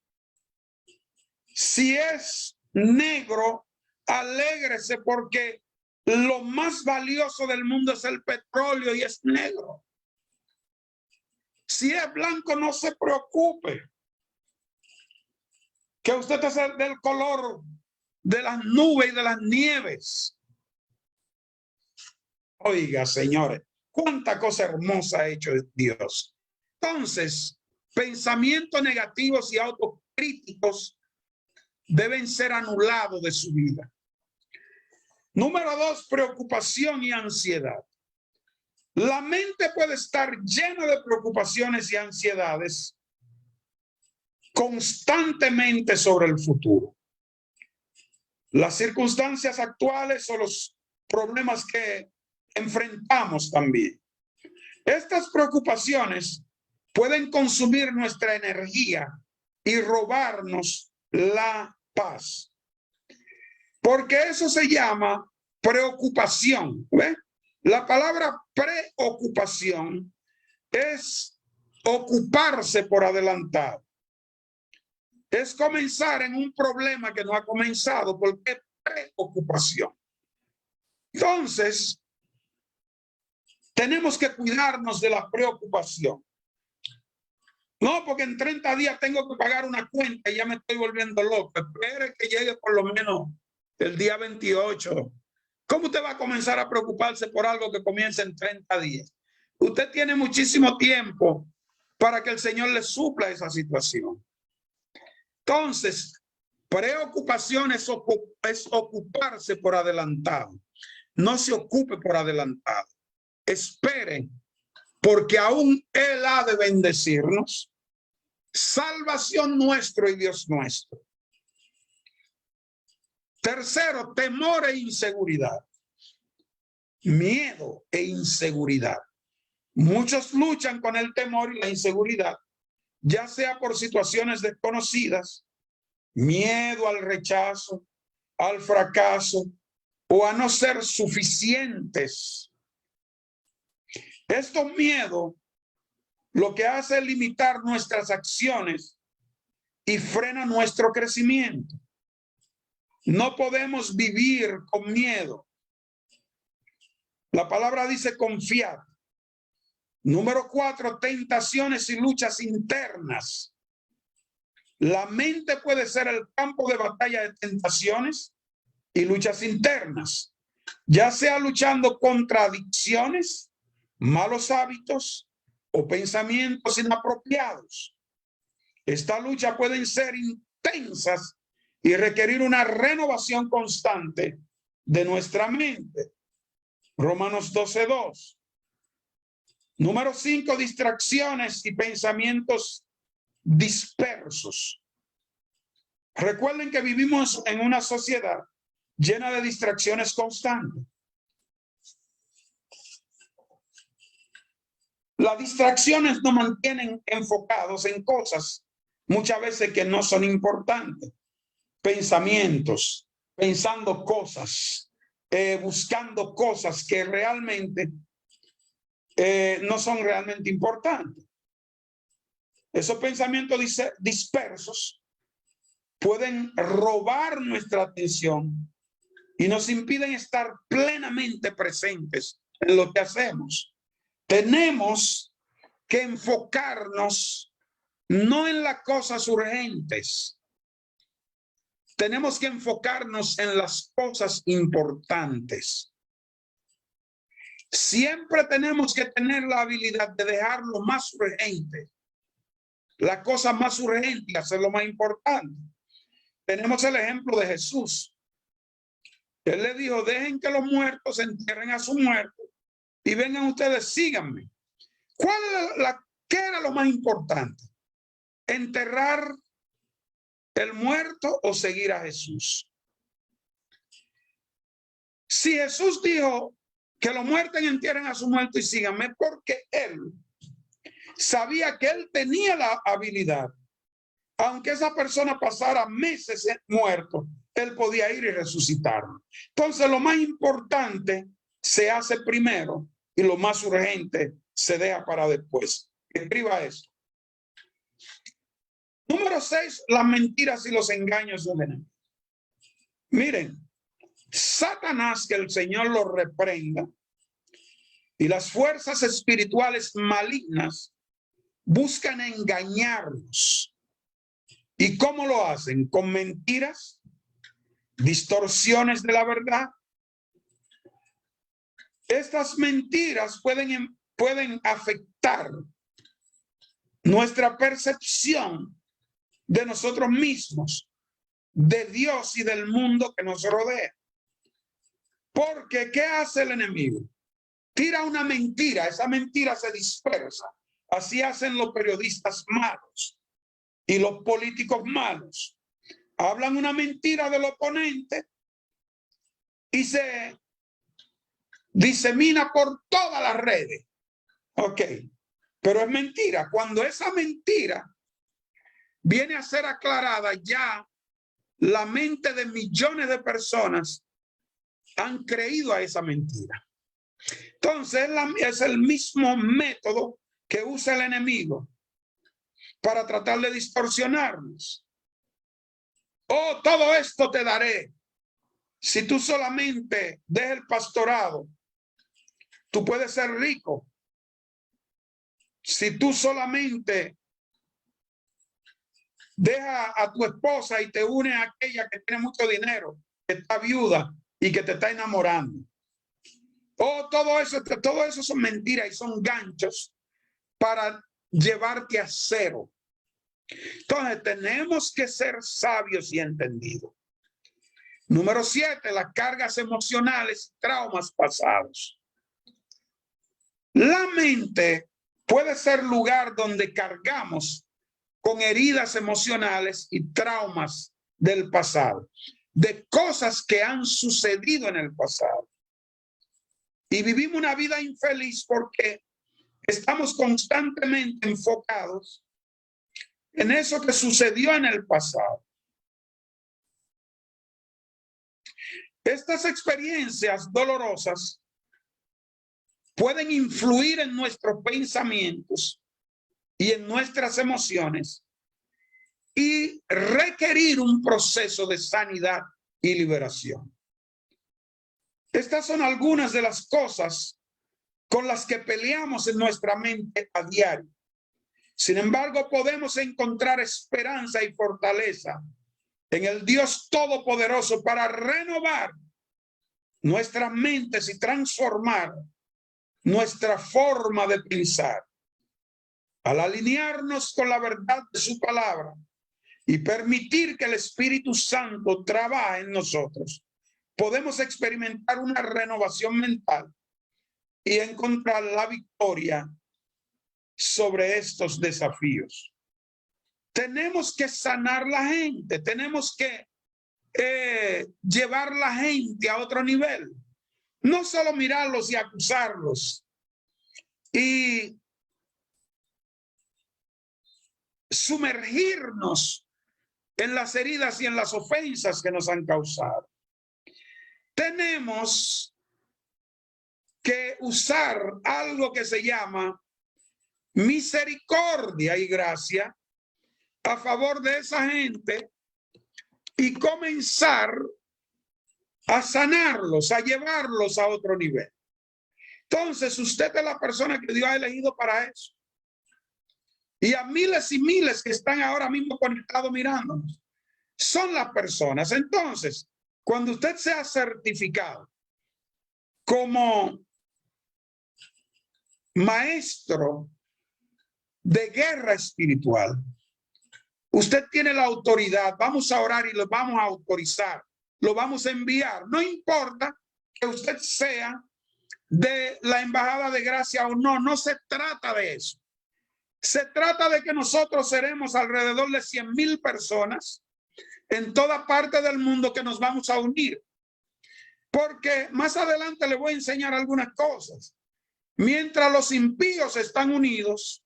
Si es negro, alégrese, porque lo más valioso del mundo es el petróleo y es negro. Si es blanco, no se preocupe, que usted es del color de las nubes y de las nieves. Oiga, señores, cuánta cosa hermosa ha hecho Dios. Entonces, pensamientos negativos y autocríticos deben ser anulados de su vida. Número 2, preocupación y ansiedad. La mente puede estar llena de preocupaciones y ansiedades constantemente sobre el futuro. Las circunstancias actuales o los problemas que enfrentamos también. Estas preocupaciones pueden consumir nuestra energía y robarnos la paz. Porque eso se llama preocupación. ¿Ve? La palabra preocupación es ocuparse por adelantado. Es comenzar en un problema que no ha comenzado, porque es preocupación. Entonces, tenemos que cuidarnos de la preocupación. No, porque en 30 días tengo que pagar una cuenta y ya me estoy volviendo loco. Espere que llegue por lo menos el día 28. ¿Cómo usted va a comenzar a preocuparse por algo que comienza en 30 días? Usted tiene muchísimo tiempo para que el Señor le supla esa situación. Entonces, preocupación es ocuparse por adelantado. No se ocupe por adelantado. Espere, porque aún Él ha de bendecirnos. Salvación nuestro y Dios nuestro. Tercero, temor e inseguridad. Miedo e inseguridad. Muchos luchan con el temor y la inseguridad, ya sea por situaciones desconocidas, miedo al rechazo, al fracaso o a no ser suficientes. Estos miedos lo que hace es limitar nuestras acciones y frena nuestro crecimiento. No podemos vivir con miedo. La palabra dice confiar. Número 4, tentaciones y luchas internas. La mente puede ser el campo de batalla de tentaciones y luchas internas, ya sea luchando contra adicciones, malos hábitos o pensamientos inapropiados. Esta lucha pueden ser intensas y requerir una renovación constante de nuestra mente. Romanos 12:2. Número 5, distracciones y pensamientos dispersos. Recuerden que vivimos en una sociedad llena de distracciones constantes. Las distracciones nos mantienen enfocados en cosas muchas veces que no son importantes. Pensamientos, pensando cosas, buscando cosas que realmente no son realmente importantes. Esos pensamientos dispersos pueden robar nuestra atención y nos impiden estar plenamente presentes en lo que hacemos. Tenemos que enfocarnos no en las cosas urgentes. Tenemos que enfocarnos en las cosas importantes. Siempre tenemos que tener la habilidad de dejar lo más urgente, la cosa más urgente, y hacer lo más importante. Tenemos el ejemplo de Jesús. Él le dijo, dejen que los muertos entierren a su muerto y vengan ustedes, síganme. ¿Qué era lo más importante? ¿Enterrar el muerto o seguir a Jesús? Si Jesús dijo que los muertos entierren a su muerto y síganme, porque él sabía que él tenía la habilidad, aunque esa persona pasara meses muerto, él podía ir y resucitarlo. Entonces lo más importante se hace primero y lo más urgente se deja para después. Escriba eso. Número 6, las mentiras y los engaños del enemigo. Miren, Satanás, que el Señor lo reprenda, y las fuerzas espirituales malignas buscan engañarnos. ¿Y cómo lo hacen? Con mentiras, distorsiones de la verdad. Estas mentiras pueden afectar nuestra percepción de nosotros mismos, de Dios y del mundo que nos rodea. Porque, ¿qué hace el enemigo? Tira una mentira, esa mentira se dispersa. Así hacen los periodistas malos y los políticos malos. Hablan una mentira del oponente y se disemina por todas las redes. Ok, pero es mentira. Cuando esa mentira viene a ser aclarada, ya la mente de millones de personas han creído a esa mentira. Entonces es el mismo método que usa el enemigo para tratar de distorsionarnos. Oh, todo esto te daré si tú solamente dejas el pastorado Tú puedes ser rico si tú solamente deja a tu esposa y te une a aquella que tiene mucho dinero, que está viuda y que te está enamorando. Oh, todo eso son mentiras y son ganchos para llevarte a cero. Entonces tenemos que ser sabios y entendidos. Número 7, las cargas emocionales, traumas pasados. La mente puede ser lugar donde cargamos con heridas emocionales y traumas del pasado, de cosas que han sucedido en el pasado. Y vivimos una vida infeliz porque estamos constantemente enfocados en eso que sucedió en el pasado. Estas experiencias dolorosas pueden influir en nuestros pensamientos y en nuestras emociones y requerir un proceso de sanidad y liberación. Estas son algunas de las cosas con las que peleamos en nuestra mente a diario. Sin embargo, podemos encontrar esperanza y fortaleza en el Dios Todopoderoso para renovar nuestras mentes y transformar nuestra forma de pensar. Al alinearnos con la verdad de su palabra y permitir que el Espíritu Santo trabaje en nosotros, podemos experimentar una renovación mental y encontrar la victoria sobre estos desafíos. Tenemos que sanar la gente, tenemos que llevar la gente a otro nivel. No solo mirarlos y acusarlos y sumergirnos en las heridas y en las ofensas que nos han causado. Tenemos que usar algo que se llama misericordia y gracia a favor de esa gente y comenzar a sanarlos, a llevarlos a otro nivel. Entonces, usted es la persona que Dios ha elegido para eso. Y a miles y miles que están ahora mismo conectados mirándonos, son las personas. Entonces, cuando usted sea certificado como maestro de guerra espiritual, usted tiene la autoridad. Vamos a orar y lo vamos a autorizar, lo vamos a enviar. No importa que usted sea de la embajada de gracia o no, no se trata de eso. Se trata de que nosotros seremos alrededor de 100,000 personas en toda parte del mundo que nos vamos a unir. Porque más adelante le voy a enseñar algunas cosas. Mientras los impíos están unidos,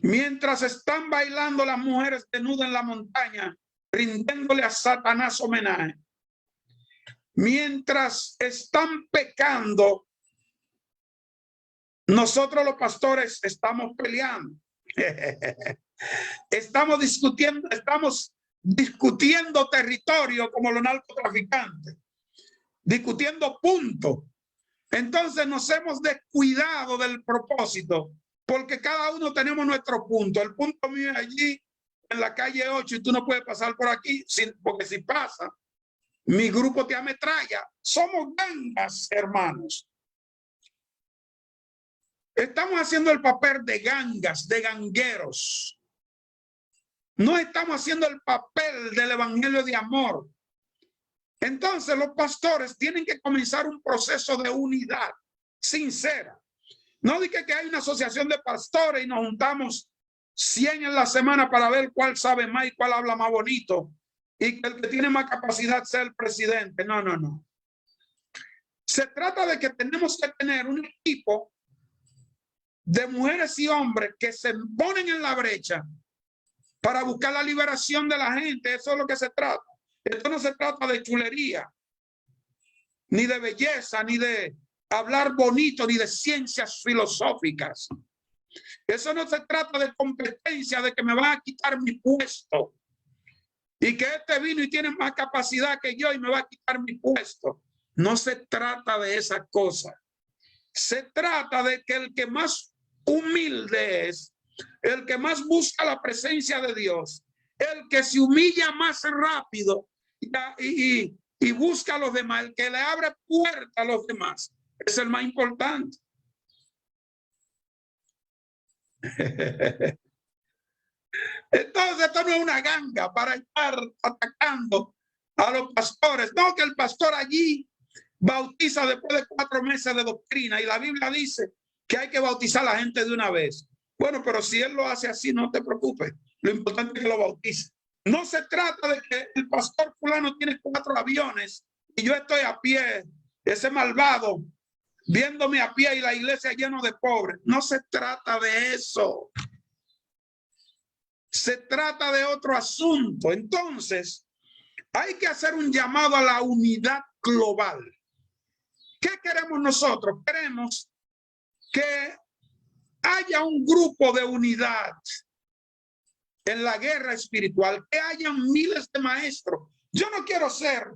mientras están bailando las mujeres desnudas en la montaña, rindiéndole a Satanás homenaje, mientras están pecando, nosotros los pastores estamos peleando. Estamos discutiendo territorio como los narcotraficantes, discutiendo puntos. Entonces nos hemos descuidado del propósito, porque cada uno tenemos nuestro punto. El punto mío es allí en la calle 8 y tú no puedes pasar por aquí, porque si pasa, mi grupo te ametralla. Somos gangas, hermanos. Estamos haciendo el papel de gangas, de gangueros. No estamos haciendo el papel del evangelio de amor. Entonces los pastores tienen que comenzar un proceso de unidad sincera. No diga que hay una asociación de pastores y nos juntamos 100 en la semana para ver cuál sabe más y cuál habla más bonito y que el que tiene más capacidad sea el presidente. No, no, no. Se trata de que tenemos que tener un equipo de mujeres y hombres que se ponen en la brecha para buscar la liberación de la gente. Eso es lo que se trata. Esto no se trata de chulería, ni de belleza, ni de hablar bonito, ni de ciencias filosóficas. Eso no se trata de competencia, de que me van a quitar mi puesto y que este vino y tiene más capacidad que yo y me va a quitar mi puesto. No se trata de esa cosa. Se trata de que el que más humilde es, el que más busca la presencia de Dios, el que se humilla más rápido y busca a los demás, el que le abre puerta a los demás, es el más importante. Entonces esto no es una ganga para estar atacando a los pastores. No, que el pastor allí bautiza después de 4 meses de doctrina y la Biblia dice que hay que bautizar a la gente de una vez. Bueno, pero si él lo hace así, no te preocupes. Lo importante es que lo bautice. No se trata de que el pastor fulano tiene 4 aviones y yo estoy a pie, ese malvado, viéndome a pie y la iglesia lleno de pobres. No se trata de eso. Se trata de otro asunto. Entonces, hay que hacer un llamado a la unidad global. ¿Qué queremos nosotros? Queremos que haya un grupo de unidad en la guerra espiritual, que haya miles de maestros. Yo no quiero ser,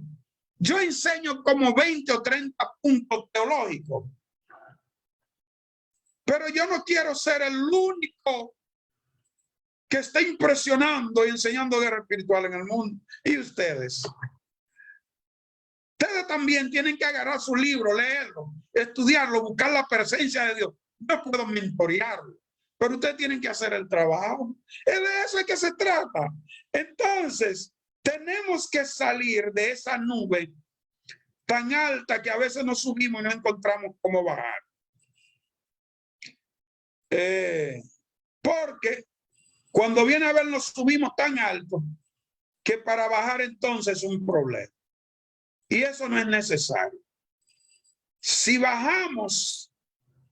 yo enseño como 20 o 30 puntos teológicos, pero yo no quiero ser el único que está impresionando y enseñando guerra espiritual en el mundo. Y ustedes también tienen que agarrar su libro, leerlo, estudiarlo, buscar la presencia de Dios. No puedo mentorearlo, pero ustedes tienen que hacer el trabajo. Es de eso es que se trata. Entonces, tenemos que salir de esa nube tan alta que a veces nos subimos y no encontramos cómo bajar. Porque cuando viene a ver nos subimos tan alto que para bajar entonces es un problema. Y eso no es necesario. Si bajamos,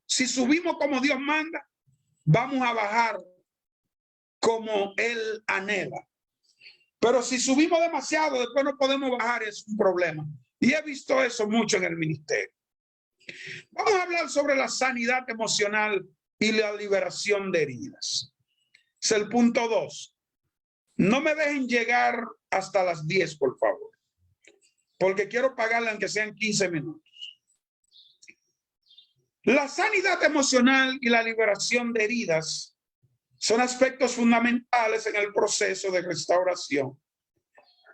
si subimos como Dios manda, vamos a bajar como Él anhela. Pero si subimos demasiado, después no podemos bajar, es un problema. Y he visto eso mucho en el ministerio. Vamos a hablar sobre la sanidad emocional y la liberación de heridas. Es el punto 2. No me dejen llegar hasta las 10, por favor, porque quiero pagarle aunque sean 15 minutos. La sanidad emocional y la liberación de heridas son aspectos fundamentales en el proceso de restauración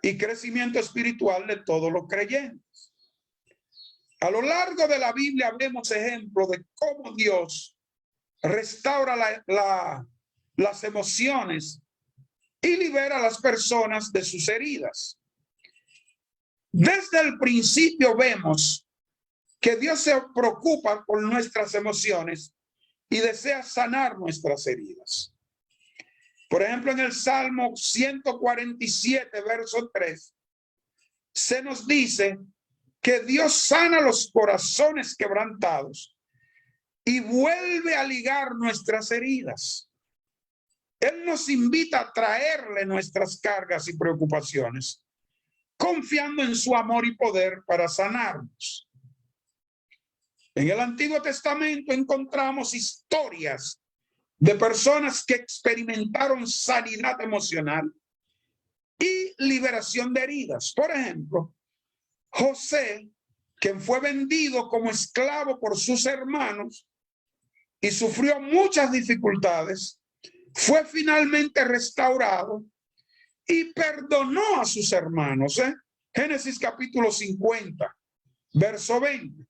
y crecimiento espiritual de todos los creyentes. A lo largo de la Biblia vemos ejemplos de cómo Dios restaura las emociones y libera a las personas de sus heridas. Desde el principio vemos que Dios se preocupa por nuestras emociones y desea sanar nuestras heridas. Por ejemplo, en el Salmo 147, verso 3, se nos dice que Dios sana los corazones quebrantados y vuelve a ligar nuestras heridas. Él nos invita a traerle nuestras cargas y preocupaciones, confiando en su amor y poder para sanarnos. En el Antiguo Testamento encontramos historias de personas que experimentaron sanidad emocional y liberación de heridas. Por ejemplo, José, quien fue vendido como esclavo por sus hermanos y sufrió muchas dificultades, fue finalmente restaurado y perdonó a sus hermanos. Génesis capítulo 50, verso 20.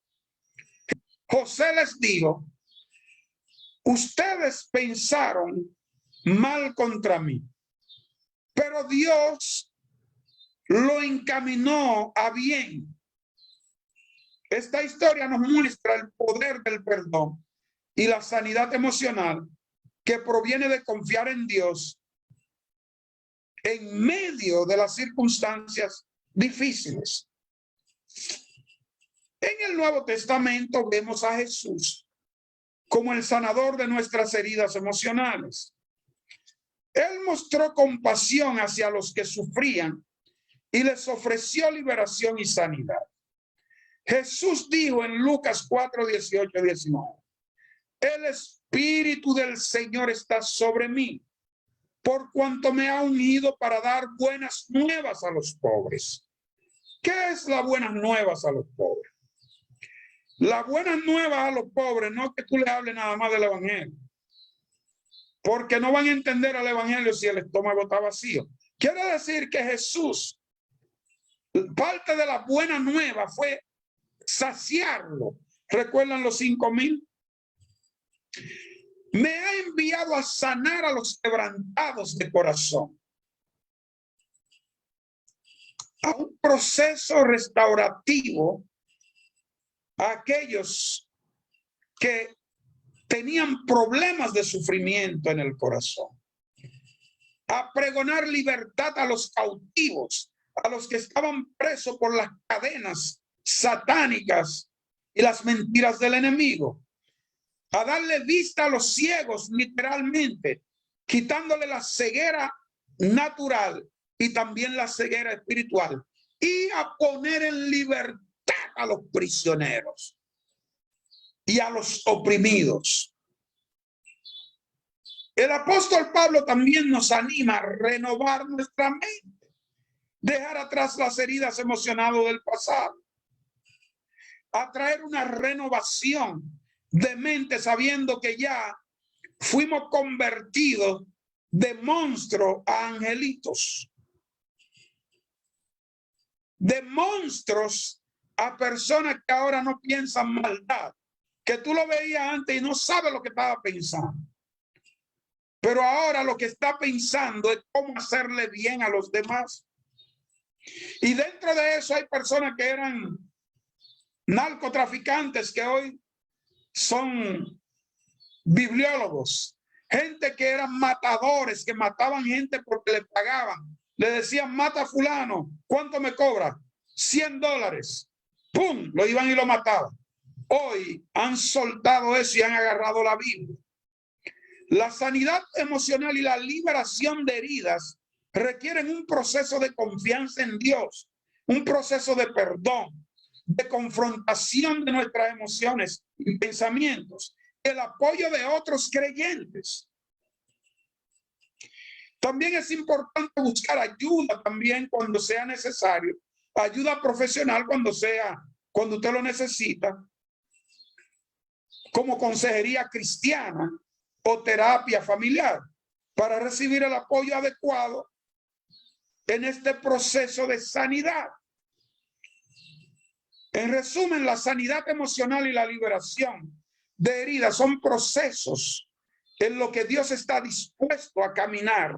José les dijo: ustedes pensaron mal contra mí, pero Dios lo encaminó a bien. Esta historia nos muestra el poder del perdón y la sanidad emocional que proviene de confiar en Dios en medio de las circunstancias difíciles. En el Nuevo Testamento vemos a Jesús como el sanador de nuestras heridas emocionales. Él mostró compasión hacia los que sufrían y les ofreció liberación y sanidad. Jesús dijo en Lucas 4, 18, 19, el Espíritu del Señor está sobre mí, por cuanto me ha ungido para dar buenas nuevas a los pobres. ¿Qué es las buenas nuevas a los pobres? La buena nueva a los pobres no es que tú le hables nada más del evangelio, porque no van a entender al evangelio si el estómago está vacío. Quiere decir que Jesús, parte de la buena nueva fue saciarlo. ¿Recuerdan los 5,000? Me ha enviado a sanar a los quebrantados de corazón, a un proceso restaurativo a aquellos que tenían problemas de sufrimiento en el corazón, a pregonar libertad a los cautivos, a los que estaban presos por las cadenas satánicas y las mentiras del enemigo, a darle vista a los ciegos, literalmente, quitándole la ceguera natural y también la ceguera espiritual, y a poner en libertad a los prisioneros y a los oprimidos. El apóstol Pablo también nos anima a renovar nuestra mente, dejar atrás las heridas emocionales del pasado, a traer una renovación de mente, sabiendo que ya fuimos convertidos de monstruos a angelitos, de monstruos a personas que ahora no piensan maldad, que tú lo veías antes y no sabes lo que estaba pensando, pero ahora lo que está pensando es cómo hacerle bien a los demás. Y dentro de eso hay personas que eran narcotraficantes que hoy son bibliólogos, gente que eran matadores, que mataban gente porque le pagaban. Le decían, mata a fulano, ¿cuánto me cobra? $100. ¡Pum! Lo iban y lo mataban. Hoy han soltado eso y han agarrado la Biblia. La sanidad emocional y la liberación de heridas requieren un proceso de confianza en Dios, un proceso de perdón, de confrontación de nuestras emociones y pensamientos, el apoyo de otros creyentes. También es importante buscar ayuda también cuando sea necesario, ayuda profesional cuando usted lo necesita, como consejería cristiana o terapia familiar, para recibir el apoyo adecuado en este proceso de sanidad. En resumen, la sanidad emocional y la liberación de heridas son procesos en los que Dios está dispuesto a caminar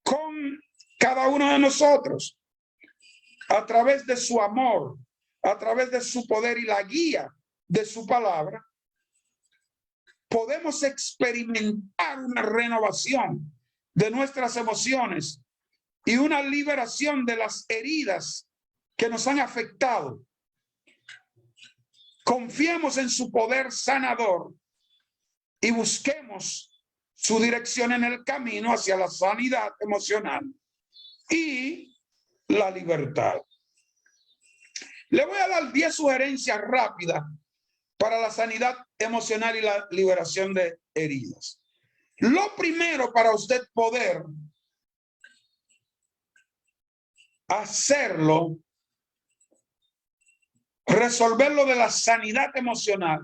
con cada uno de nosotros a través de su amor, a través de su poder y la guía de su palabra. Podemos experimentar una renovación de nuestras emociones y una liberación de las heridas que nos han afectado. Confiemos en su poder sanador y busquemos su dirección en el camino hacia la sanidad emocional y la libertad. Le voy a dar 10 sugerencias rápidas para la sanidad emocional y la liberación de heridas. Lo primero, para usted poder hacerlo, resolver lo de la sanidad emocional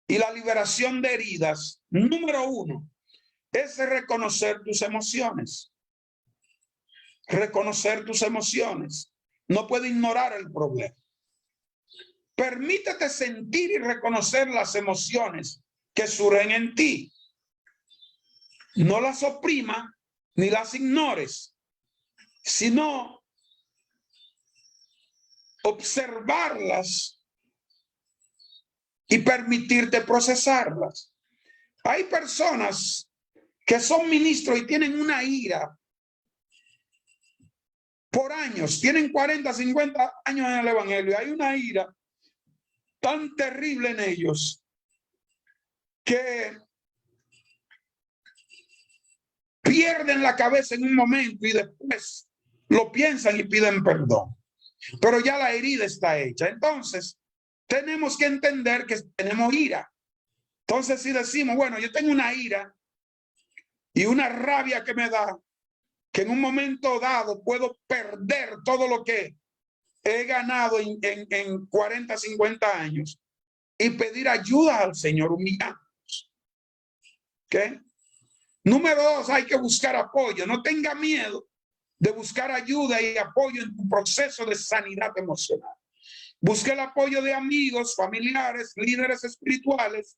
y la liberación de heridas, número 1, es reconocer tus emociones. Reconocer tus emociones. No puede ignorar el problema. Permítete sentir y reconocer las emociones que surgen en ti. No las oprima ni las ignores, sino observarlas y permitirte procesarlas. Hay personas que son ministros y tienen una ira por años, tienen 40, 50 años en el evangelio. Hay una ira tan terrible en ellos que pierden la cabeza en un momento y después lo piensan y piden perdón. Pero ya la herida está hecha. Entonces, tenemos que entender que tenemos ira. Entonces, si decimos, bueno, yo tengo una ira y una rabia que me da, que en un momento dado puedo perder todo lo que he ganado en 40, 50 años y pedir ayuda al Señor, humillarnos. ¿Okay? Número 2, hay que buscar apoyo. No tenga miedo de buscar ayuda y apoyo en tu proceso de sanidad emocional. Busque el apoyo de amigos, familiares, líderes espirituales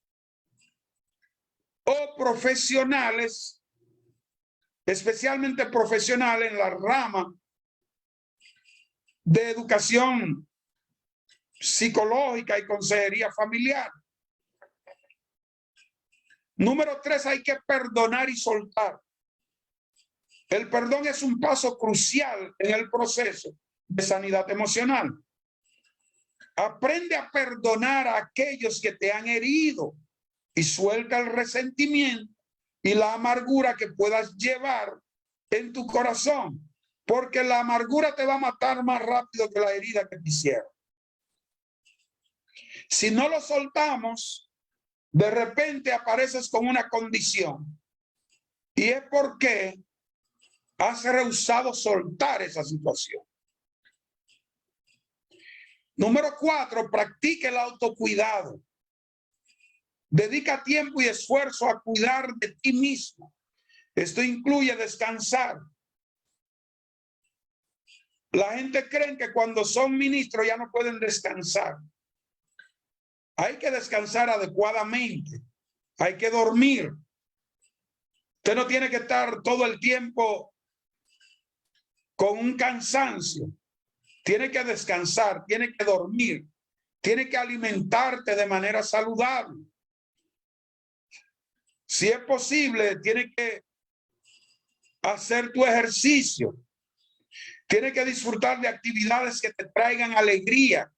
o profesionales, especialmente profesionales en la rama de educación psicológica y consejería familiar. Número 3, hay que perdonar y soltar. El perdón es un paso crucial en el proceso de sanidad emocional. Aprende a perdonar a aquellos que te han herido y suelta el resentimiento y la amargura que puedas llevar en tu corazón, porque la amargura te va a matar más rápido que la herida que te hicieron. Si no lo soltamos, de repente apareces con una condición y es porque has rehusado soltar esa situación. Número 4, practique el autocuidado. Dedica tiempo y esfuerzo a cuidar de ti mismo. Esto incluye descansar. La gente cree que cuando son ministros ya no pueden descansar. Hay que descansar adecuadamente. Hay que dormir. Usted no tiene que estar todo el tiempo con un cansancio. Tiene que descansar, tiene que dormir, tiene que alimentarte de manera saludable. Si es posible, tiene que hacer tu ejercicio. Tiene que disfrutar de actividades que te traigan alegría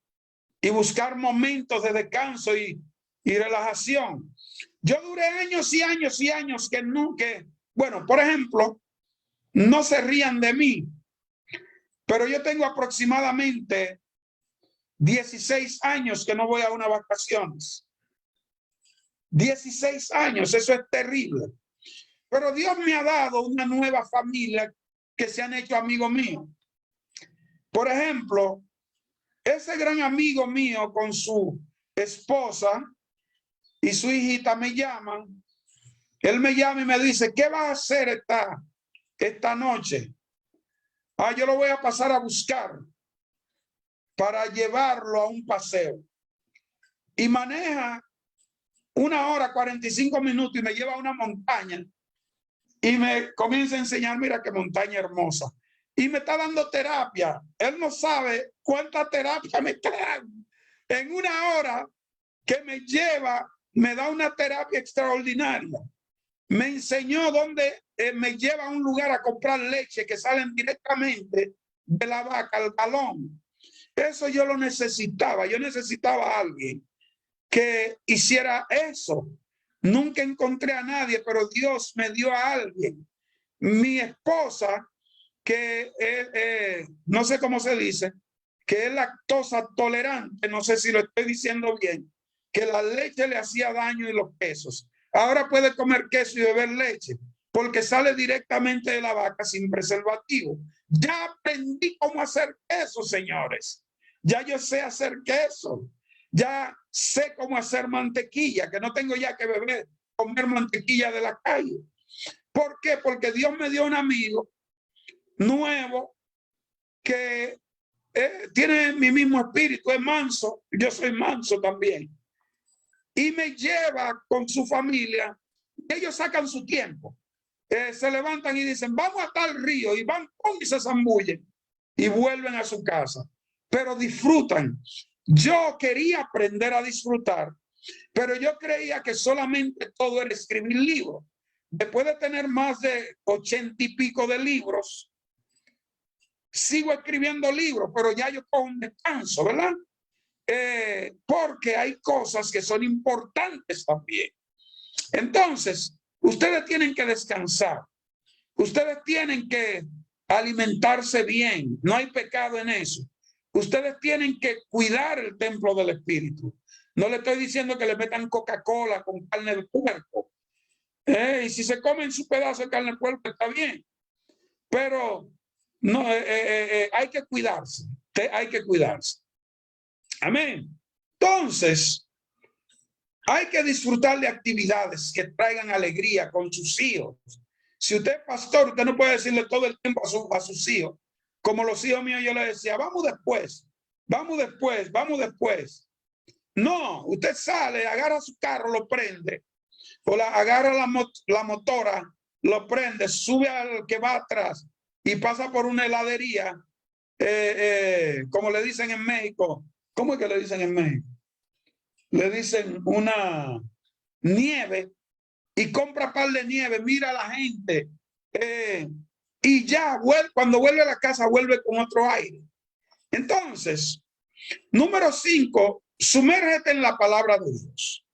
y buscar momentos de descanso y relajación. Yo duré años y años y años que nunca, bueno, por ejemplo, no se rían de mí, pero yo tengo aproximadamente 16 años que no voy a unas vacaciones. 16 años, eso es terrible. Pero Dios me ha dado una nueva familia que se han hecho amigos míos. Por ejemplo, ese gran amigo mío con su esposa y su hijita me llaman. Él me llama y me dice, ¿qué vas a hacer esta noche? Yo lo voy a pasar a buscar para llevarlo a un paseo. Y maneja 1 hora, 45 minutos y me lleva a una montaña y me comienza a enseñar, mira qué montaña hermosa. Y me está dando terapia. Él no sabe cuánta terapia me está dando. En 1 hora que me lleva, me da una terapia extraordinaria. Me enseñó dónde me lleva a un lugar a comprar leche que salen directamente de la vaca al galón. Eso yo lo necesitaba. Yo necesitaba a alguien que hiciera eso. Nunca encontré a nadie, pero Dios me dio a alguien. Mi esposa, que no sé cómo se dice, que es lactosa tolerante, no sé si lo estoy diciendo bien, que la leche le hacía daño y los quesos. Ahora puede comer queso y beber leche, porque sale directamente de la vaca sin preservativo. Ya aprendí cómo hacer queso, señores. Ya yo sé hacer queso. Ya sé cómo hacer mantequilla, que no tengo ya que comer mantequilla de la calle. ¿Por qué? Porque Dios me dio un amigo nuevo que tiene mi mismo espíritu, es manso, yo soy manso también. Y me lleva con su familia, ellos sacan su tiempo. Se levantan y dicen, vamos a tal río, y van y se zambullen y vuelven a su casa. Pero disfrutan. Yo quería aprender a disfrutar, pero yo creía que solamente todo era escribir libros. Después de tener más de 80 y pico de libros, sigo escribiendo libros, pero ya yo cojo un descanso, ¿verdad? Porque hay cosas que son importantes también. Entonces, ustedes tienen que descansar. Ustedes tienen que alimentarse bien. No hay pecado en eso. Ustedes tienen que cuidar el templo del Espíritu. No le estoy diciendo que le metan Coca-Cola con carne de puerco. Y si se comen su pedazo de carne de puerco, está bien. Pero no, hay que cuidarse. hay que cuidarse. Amén. Entonces, hay que disfrutar de actividades que traigan alegría con sus hijos. Si usted es pastor, usted no puede decirle todo el tiempo a sus hijos, como los hijos míos, yo les decía, vamos después, vamos después, vamos después. No, usted sale, agarra su carro, lo prende, o agarra la motora, lo prende, sube al que va atrás y pasa por una heladería, como le dicen en México. ¿Cómo es que le dicen en México? Le dicen una nieve, y compra par de nieve, mira a la gente, y ya cuando vuelve a la casa vuelve con otro aire. Entonces, número 5, sumérgete en la palabra de Dios.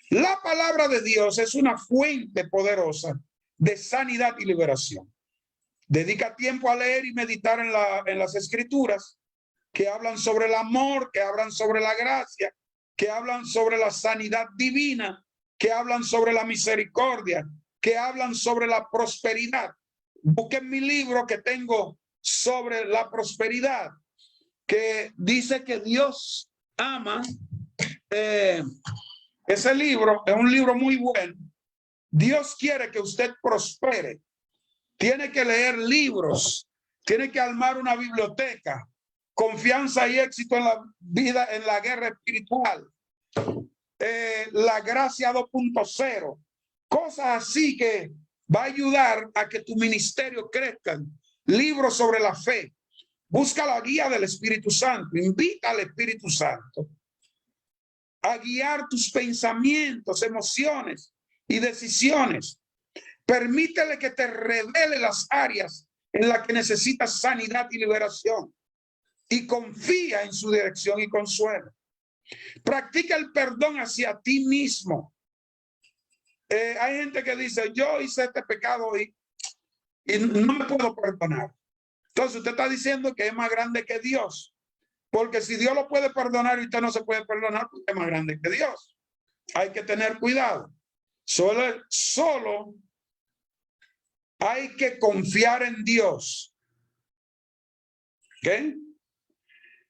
La palabra de Dios es una fuente poderosa de sanidad y liberación. Dedica tiempo a leer y meditar en las escrituras que hablan sobre el amor, que hablan sobre la gracia, que hablan sobre la sanidad divina, que hablan sobre la misericordia, que hablan sobre la prosperidad. Busquen mi libro que tengo sobre la prosperidad, que dice que Dios ama. Ese libro es un libro muy bueno. Dios quiere que usted prospere. Tiene que leer libros, tiene que armar una biblioteca. Confianza y éxito en la vida, en la guerra espiritual. La gracia 2.0. Cosas así que va a ayudar a que tu ministerio crezca. Libros sobre la fe. Busca la guía del Espíritu Santo. Invita al Espíritu Santo a guiar tus pensamientos, emociones y decisiones. Permítele que te revele las áreas en las que necesitas sanidad y liberación, y confía en su dirección y consuelo. Practica el perdón hacia ti mismo. Hay gente que dice, yo hice este pecado y no me puedo perdonar. Entonces usted está diciendo que es más grande que Dios. Porque si Dios lo puede perdonar y usted no se puede perdonar, porque es más grande que Dios. Hay que tener cuidado. Solo hay que confiar en Dios. ¿Ok?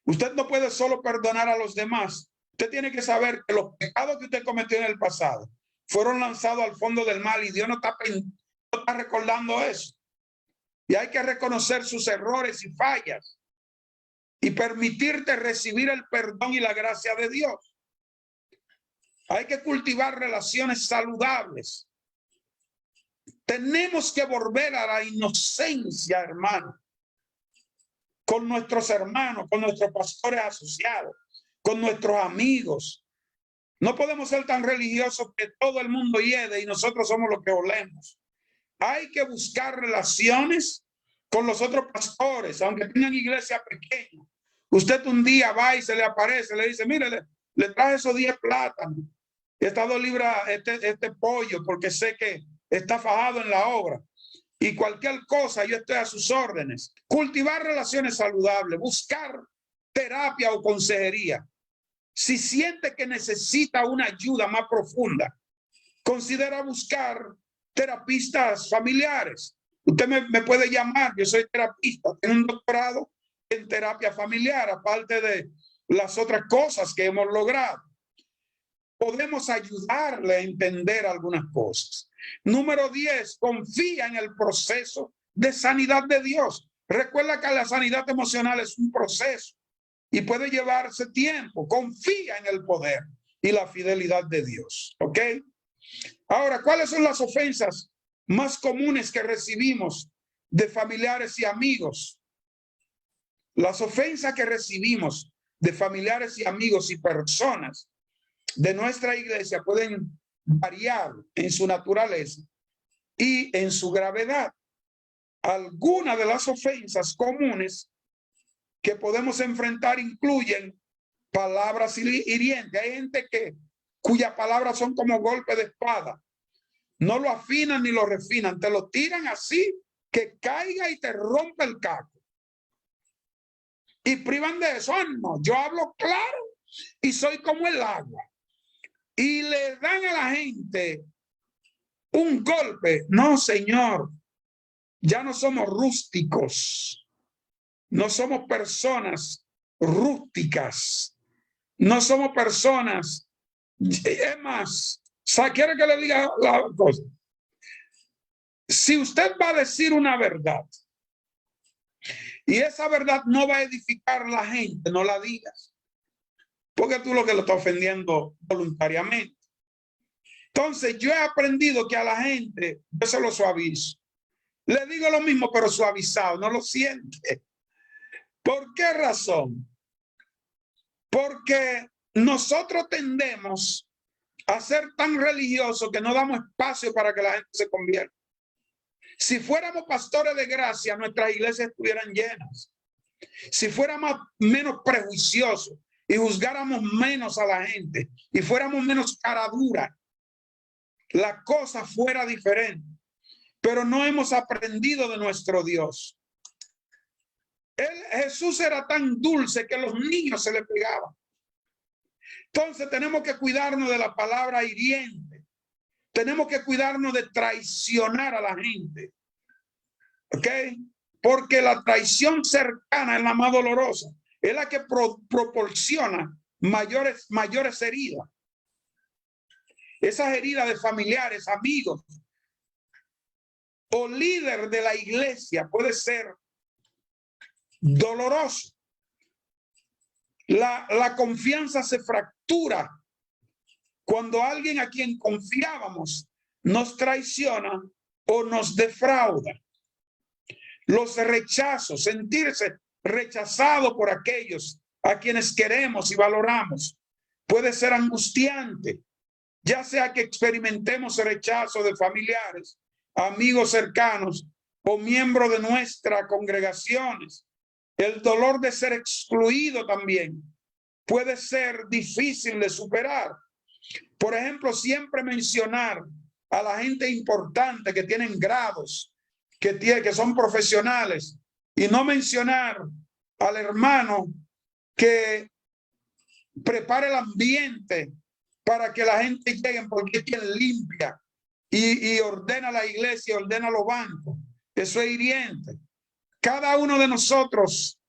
Usted no puede solo perdonar a los demás. Usted tiene que saber que los pecados que usted cometió en el pasado fueron lanzados al fondo del mar y Dios no está recordando eso. Y hay que reconocer sus errores y fallas y permitirte recibir el perdón y la gracia de Dios. Hay que cultivar relaciones saludables. Tenemos que volver a la inocencia, hermano, con nuestros hermanos, con nuestros pastores asociados, con nuestros amigos. No podemos ser tan religiosos que todo el mundo hiede y nosotros somos los que olemos. Hay que buscar relaciones con los otros pastores, aunque tengan iglesia pequeña. Usted un día va y se le aparece, le dice, mire, le traje esos 10 plátanos, estas 2 libras, este pollo, porque sé que está fajado en la obra. Y cualquier cosa, yo estoy a sus órdenes. Cultivar relaciones saludables, buscar terapia o consejería. Si siente que necesita una ayuda más profunda, considera buscar terapistas familiares. Usted me puede llamar, yo soy terapista, tengo un doctorado en terapia familiar, aparte de las otras cosas que hemos logrado. Podemos ayudarle a entender algunas cosas. Número 10, confía en el proceso de sanidad de Dios. Recuerda que la sanidad emocional es un proceso y puede llevarse tiempo. Confía en el poder y la fidelidad de Dios. ¿Ok? Ahora, ¿cuáles son las ofensas más comunes que recibimos de familiares y amigos? Las ofensas que recibimos de familiares y amigos y personas de nuestra iglesia pueden variar en su naturaleza y en su gravedad. Algunas de las ofensas comunes que podemos enfrentar incluyen palabras hirientes. Hay gente cuyas palabras son como golpes de espada. No lo afinan ni lo refinan. Te lo tiran así que caiga y te rompe el caco. Y privan de eso. No, yo hablo claro y soy como el agua. Y le dan a la gente un golpe. No, señor. Ya no somos rústicos. No somos personas rústicas. No somos personas. Es más, ¿quiere que le diga la cosa? Si usted va a decir una verdad y esa verdad no va a edificar a la gente, no la digas. Porque tú lo que lo estás ofendiendo voluntariamente. Entonces yo he aprendido que a la gente, yo se lo suavizo. Le digo lo mismo, pero suavizado, no lo siente. ¿Por qué razón? Porque nosotros tendemos a ser tan religiosos que no damos espacio para que la gente se convierta. Si fuéramos pastores de gracia, nuestras iglesias estuvieran llenas. Si fuéramos menos prejuiciosos y juzgáramos menos a la gente y fuéramos menos cara dura, la cosa fuera diferente. Pero no hemos aprendido de nuestro Dios. Jesús era tan dulce que los niños se le pegaban. Entonces tenemos que cuidarnos de la palabra hiriente. Tenemos que cuidarnos de traicionar a la gente. ¿Ok? Porque la traición cercana es la más dolorosa. Es la que proporciona mayores heridas. Esas heridas de familiares, amigos o líder de la iglesia puede ser doloroso. La confianza se fractura cuando alguien a quien confiábamos nos traiciona o nos defrauda. Los rechazos, sentirse rechazado por aquellos a quienes queremos y valoramos, puede ser angustiante, ya sea que experimentemos el rechazo de familiares, amigos cercanos o miembros de nuestras congregaciones. El dolor de ser excluido también puede ser difícil de superar. Por ejemplo, siempre mencionar a la gente importante que tienen grados, que son profesionales, y no mencionar al hermano que prepare el ambiente para que la gente llegue, porque es quien limpia y ordena la iglesia, ordena los bancos. Eso es hiriente. Cada uno de nosotros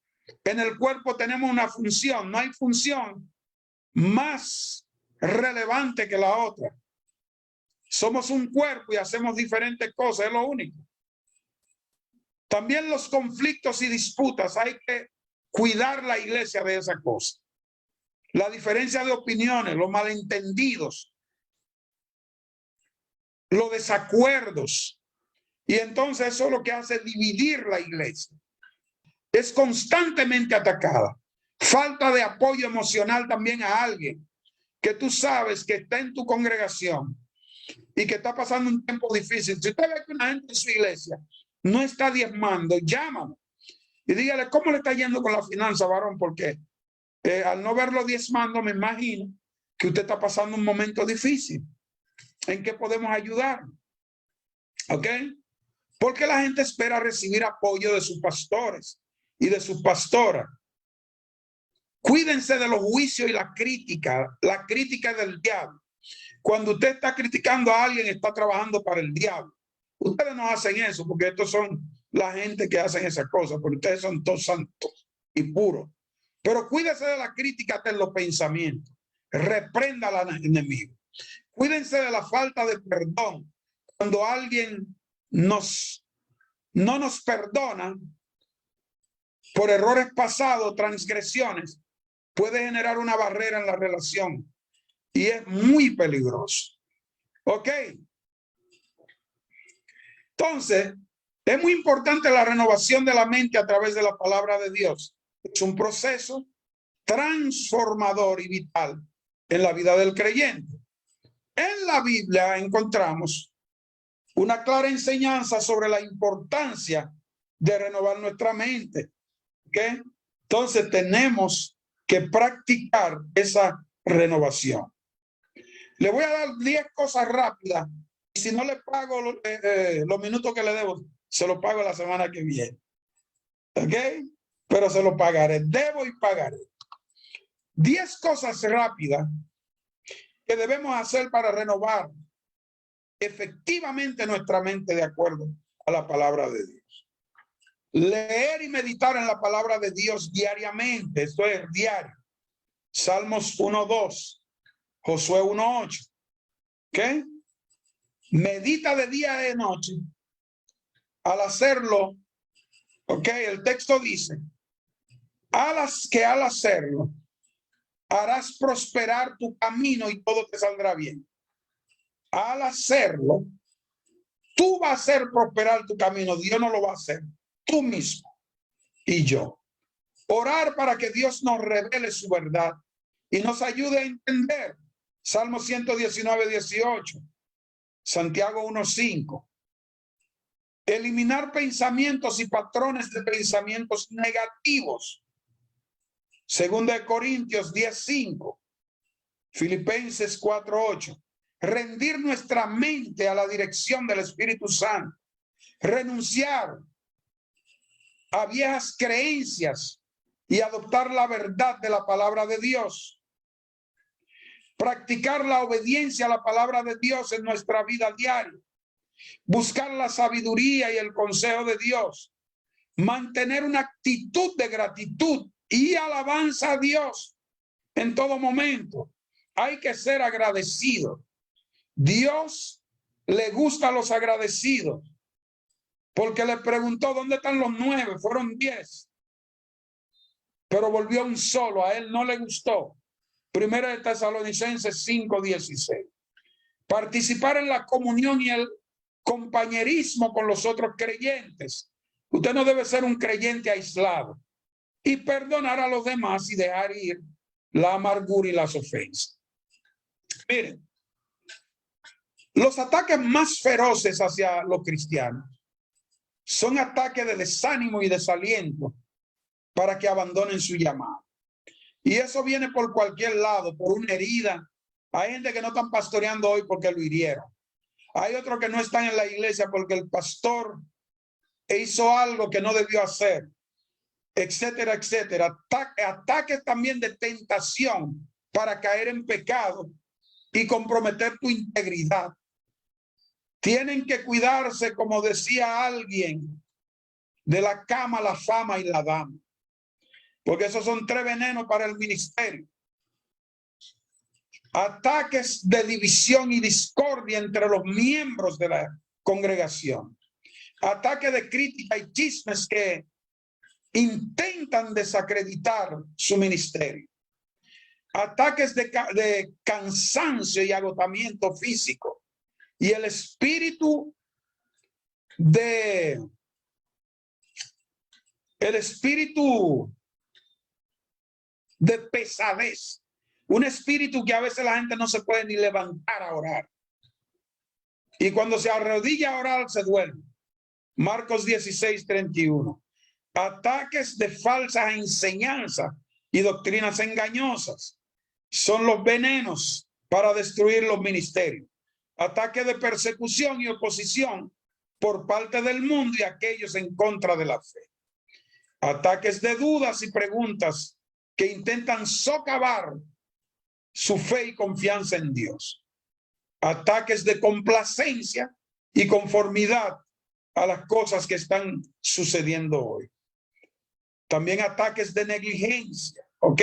en el cuerpo tenemos una función. No hay función más relevante que la otra. Somos un cuerpo y hacemos diferentes cosas, es lo único. También los conflictos y disputas, hay que cuidar la iglesia de esa cosa. La diferencia de opiniones, los malentendidos, los desacuerdos. Y entonces eso es lo que hace dividir la iglesia. Es constantemente atacada. Falta de apoyo emocional también a alguien que tú sabes que está en tu congregación y que está pasando un tiempo difícil. Si usted ve que una gente en su iglesia no está diezmando, llámalo y dígale cómo le está yendo con la finanza, varón, porque al no verlo diezmando, me imagino que usted está pasando un momento difícil. ¿En qué podemos ayudar? ¿Ok? Porque la gente espera recibir apoyo de sus pastores y de sus pastoras. Cuídense de los juicios y la crítica del diablo. Cuando usted está criticando a alguien, está trabajando para el diablo. Ustedes no hacen eso porque estos son la gente que hacen esas cosas, porque ustedes son todos santos y puros. Pero cuídense de la crítica en los pensamientos. Reprenda al enemigo. Cuídense de la falta de perdón. Cuando alguien no nos perdona por errores pasados, transgresiones, puede generar una barrera en la relación y es muy peligroso. ¿Ok? Entonces, es muy importante la renovación de la mente a través de la palabra de Dios. Es un proceso transformador y vital en la vida del creyente. En la Biblia encontramos una clara enseñanza sobre la importancia de renovar nuestra mente. ¿Okay? Entonces tenemos que practicar esa renovación. Le voy a dar 10 cosas rápidas y si no le pago los minutos que le debo, se lo pago la semana que viene. ¿Ok? Pero se lo pagaré. Debo y pagaré. 10 cosas rápidas que debemos hacer para renovar efectivamente nuestra mente de acuerdo a la palabra de Dios. Leer y meditar en la palabra de Dios diariamente. Esto es diario. Salmos 1:2. Josué 1:8. ¿Ok? Medita de día y de noche. Al hacerlo, ok, el texto dice, al hacerlo, harás prosperar tu camino y todo te saldrá bien. Al hacerlo, tú vas a hacer prosperar tu camino. Dios no lo va a hacer. Tú mismo y yo. Orar para que Dios nos revele su verdad y nos ayude a entender. Salmo 119:18. Santiago 1:5. Eliminar pensamientos y patrones de pensamientos negativos. Segunda de Corintios 10:5. Filipenses 4:8. Rendir nuestra mente a la dirección del Espíritu Santo. Renunciar a viejas creencias y adoptar la verdad de la palabra de Dios. Practicar la obediencia a la palabra de Dios en nuestra vida diaria. Buscar la sabiduría y el consejo de Dios. Mantener una actitud de gratitud y alabanza a Dios en todo momento. Hay que ser agradecido. Dios le gusta a los agradecidos, porque le preguntó ¿dónde están los 9? Fueron 10, pero volvió un solo. A él no le gustó. Primera de Tesalonicenses 5:16. Participar en la comunión y el compañerismo con los otros creyentes. Usted no debe ser un creyente aislado. Y perdonar a los demás y dejar ir la amargura y las ofensas. Miren, los ataques más feroces hacia los cristianos son ataques de desánimo y desaliento para que abandonen su llamado. Y eso viene por cualquier lado, por una herida. Hay gente que no están pastoreando hoy porque lo hirieron. Hay otros que no están en la iglesia porque el pastor hizo algo que no debió hacer, etcétera, etcétera. Ataques también de tentación para caer en pecado y comprometer tu integridad. Tienen que cuidarse, como decía alguien, de la cama, la fama y la dama, porque esos son 3 venenos para el ministerio. Ataques de división y discordia entre los miembros de la congregación. Ataques de crítica y chismes que intentan desacreditar su ministerio. Ataques de cansancio y agotamiento físico. Y el espíritu de pesadez. Un espíritu que a veces la gente no se puede ni levantar a orar. Y cuando se arrodilla a orar se duerme. Marcos 16:31. Ataques de falsas enseñanzas y doctrinas engañosas son los venenos para destruir los ministerios. Ataques de persecución y oposición por parte del mundo y aquellos en contra de la fe. Ataques de dudas y preguntas que intentan socavar su fe y confianza en Dios. Ataques de complacencia y conformidad a las cosas que están sucediendo hoy. También ataques de negligencia, ¿ok?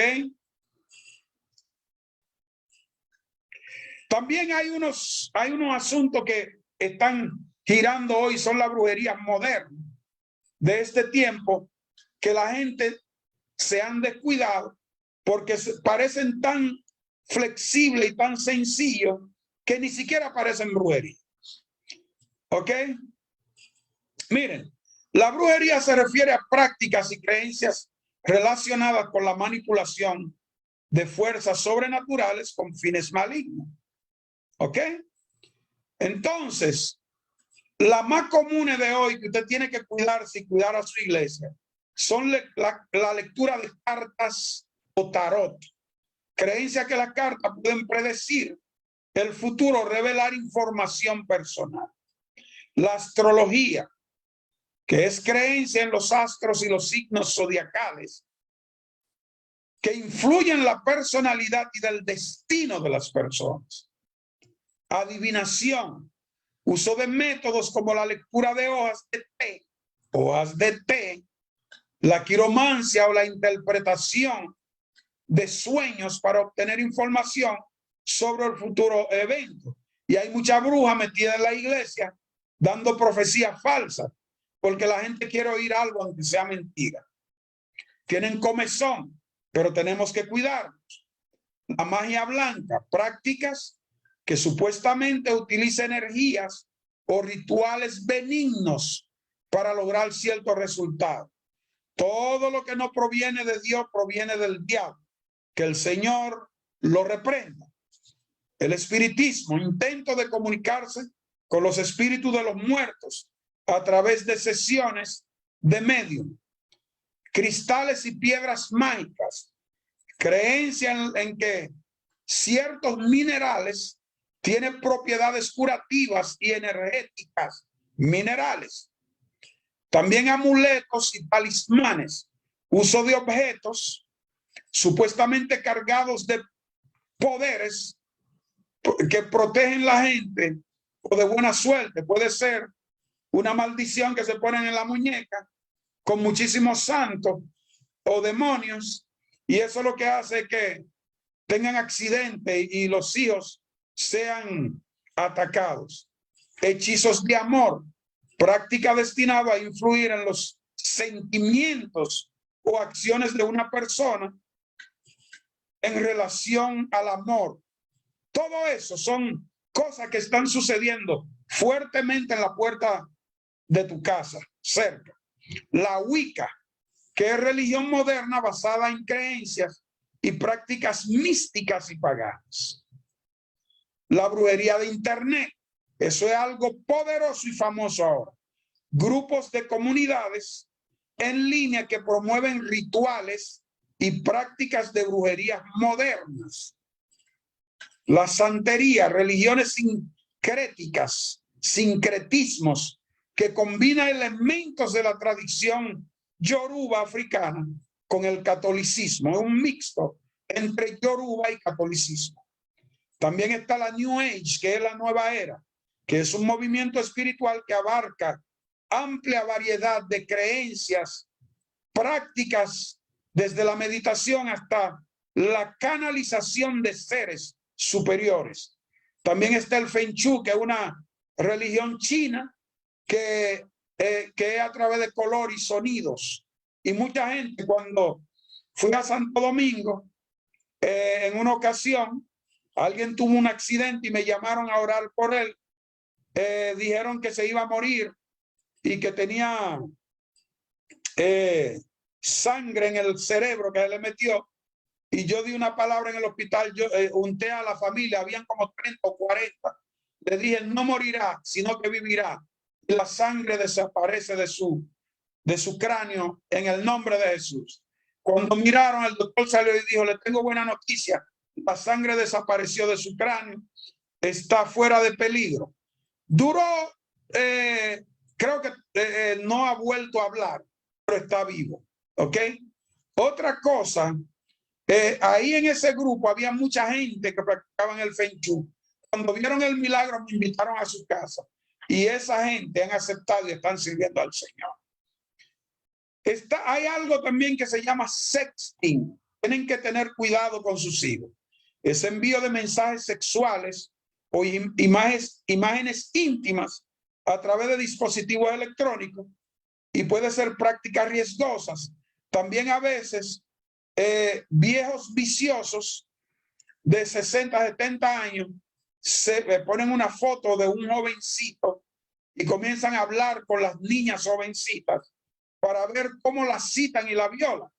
También hay unos asuntos que están girando hoy, son las brujerías modernas de este tiempo, que la gente se han descuidado porque parecen tan flexibles y tan sencillos que ni siquiera parecen brujería. ¿Ok? Miren, la brujería se refiere a prácticas y creencias relacionadas con la manipulación de fuerzas sobrenaturales con fines malignos. ¿Ok? Entonces, la más común de hoy que usted tiene que cuidarse y cuidar a su iglesia son la lectura de cartas o tarot. Creencia que las cartas pueden predecir el futuro, revelar información personal. La astrología, que es creencia en los astros y los signos zodiacales, que influyen en la personalidad y del destino de las personas. Adivinación, uso de métodos como la lectura de hojas de té o haz de té, la quiromancia o la interpretación de sueños para obtener información sobre el futuro evento. Y hay mucha bruja metida en la iglesia dando profecías falsas, porque la gente quiere oír algo aunque sea mentira. Tienen comezón, pero tenemos que cuidarnos. La magia blanca, prácticas que supuestamente utiliza energías o rituales benignos para lograr cierto resultado. Todo lo que no proviene de Dios proviene del diablo. Que el Señor lo reprenda. El espiritismo, intento de comunicarse con los espíritus de los muertos a través de sesiones de medium. Cristales y piedras mágicas, creencia en que ciertos minerales tienen propiedades curativas y energéticas minerales. También amuletos y talismanes, uso de objetos supuestamente cargados de poderes que protegen la gente o de buena suerte. Puede ser una maldición que se ponen en la muñeca con muchísimos santos o demonios, y eso lo que hace que tengan accidentes y los hijos sean atacados. Hechizos de amor, práctica destinada a influir en los sentimientos o acciones de una persona en relación al amor. Todo eso son cosas que están sucediendo fuertemente en la puerta de tu casa, cerca. La Wicca, que es religión moderna basada en creencias y prácticas místicas y paganas. La brujería de internet, eso es algo poderoso y famoso ahora. Grupos de comunidades en línea que promueven rituales y prácticas de brujería modernas. La santería, religiones sincretismos que combina elementos de la tradición yoruba africana con el catolicismo. Es un mixto entre yoruba y catolicismo. También está la New Age, que es la nueva era, que es un movimiento espiritual que abarca amplia variedad de creencias, prácticas, desde la meditación hasta la canalización de seres superiores. También está el Feng Shui, que es una religión china que es a través de color y sonidos. Y mucha gente, cuando fui a Santo Domingo, en una ocasión, alguien tuvo un accidente y me llamaron a orar por él. Dijeron que se iba a morir y que tenía sangre en el cerebro que le metió. Y yo di una palabra en el hospital, yo unté a la familia, habían como 30 o 40. Le dije, no morirá, sino que vivirá. Y la sangre desaparece de su cráneo en el nombre de Jesús. Cuando miraron, el doctor salió y dijo, le tengo buena noticia. La sangre desapareció de su cráneo, está fuera de peligro. Duró, creo que no ha vuelto a hablar, pero está vivo. ¿Ok? Otra cosa, ahí en ese grupo había mucha gente que practicaban el Feng Shui. Cuando vieron el milagro, me invitaron a su casa. Y esa gente han aceptado y están sirviendo al Señor. Hay algo también que se llama sexting. Tienen que tener cuidado con sus hijos. Ese envío de mensajes sexuales o imágenes íntimas a través de dispositivos electrónicos, y puede ser prácticas riesgosas. También a veces viejos viciosos de 60, 70 años se ponen una foto de un jovencito y comienzan a hablar con las niñas jovencitas para ver cómo la citan y la violan.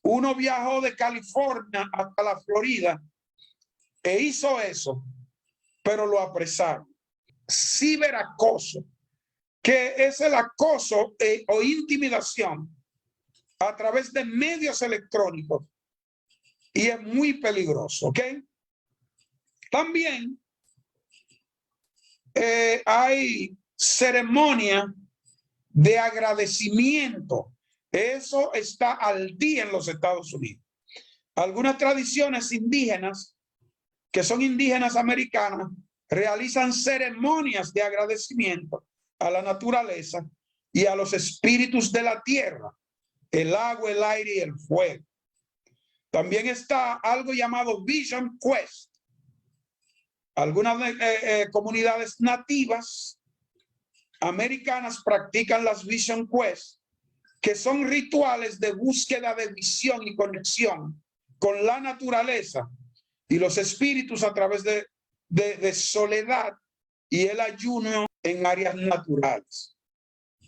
Uno viajó de California hasta la Florida e hizo eso, pero lo apresaron. Ciberacoso, que es el acoso o intimidación a través de medios electrónicos, y es muy peligroso, ¿ok? También hay ceremonia de agradecimiento. Eso está al día en los Estados Unidos. Algunas tradiciones indígenas, que son indígenas americanas, realizan ceremonias de agradecimiento a la naturaleza y a los espíritus de la tierra, el agua, el aire y el fuego. También está algo llamado Vision Quest. Algunas comunidades nativas americanas practican las Vision Quest, que son rituales de búsqueda de visión y conexión con la naturaleza y los espíritus a través de soledad y el ayuno en áreas naturales.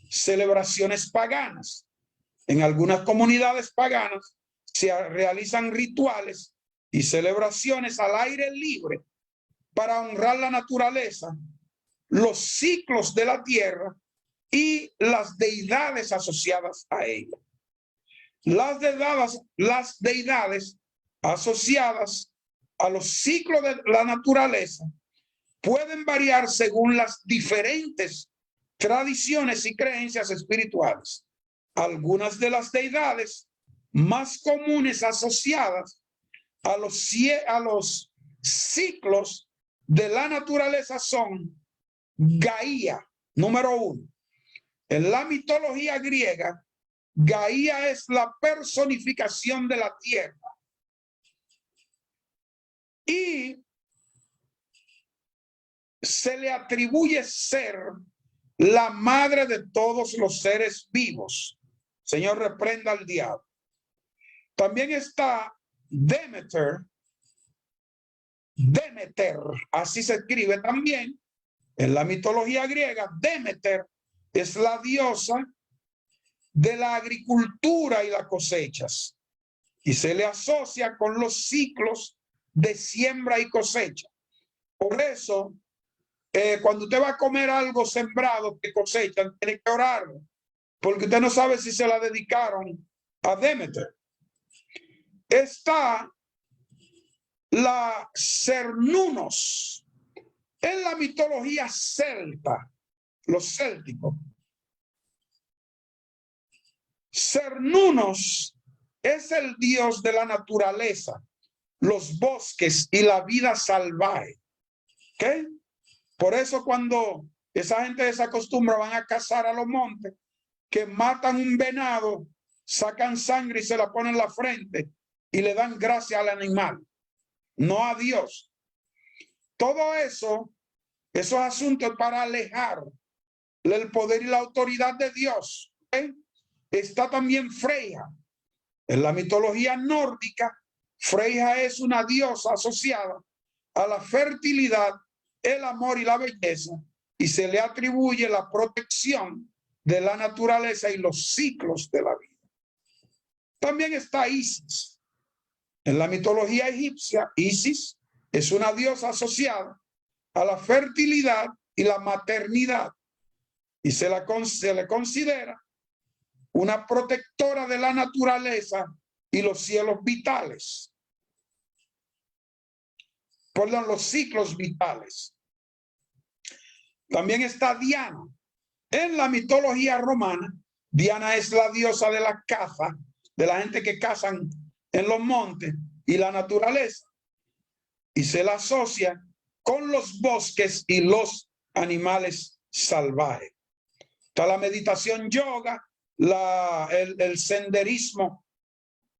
Celebraciones paganas. En algunas comunidades paganas se realizan rituales y celebraciones al aire libre para honrar la naturaleza, los ciclos de la tierra y las deidades asociadas a ella. Las deidades asociadas a los ciclos de la naturaleza pueden variar según las diferentes tradiciones y creencias espirituales. Algunas de las deidades más comunes asociadas a los ciclos de la naturaleza son Gaia, número 1. En la mitología griega, Gaia es la personificación de la tierra y se le atribuye ser la madre de todos los seres vivos. Señor, reprenda al diablo. También está Demeter, así se escribe también. En la mitología griega, Demeter es la diosa de la agricultura y las cosechas y se le asocia con los ciclos de siembra y cosecha. Por eso, cuando usted va a comer algo sembrado que cosechan, tiene que orarlo, porque usted no sabe si se la dedicaron a Demeter. Está la Cernunnos en la mitología celta, los célticos. Cernunnos es el dios de la naturaleza, los bosques y la vida salvaje. ¿Okay? Por eso cuando esa gente de esa costumbre van a cazar a los montes, que matan un venado, sacan sangre y se la ponen en la frente y le dan gracia al animal, no a Dios. Todo eso, esos asuntos para alejar el poder y la autoridad de Dios. ¿Okay? Está también Freya. En la mitología nórdica, Freya es una diosa asociada a la fertilidad, el amor y la belleza, y se le atribuye la protección de la naturaleza y los ciclos de la vida. También está Isis. En la mitología egipcia, Isis es una diosa asociada a la fertilidad y la maternidad, y se le considera una protectora de la naturaleza y los cielos vitales. Perdón, los ciclos vitales. También está Diana. En la mitología romana, Diana es la diosa de la caza, de la gente que cazan en los montes y la naturaleza, y se la asocia con los bosques y los animales salvajes. Está la meditación yoga, el senderismo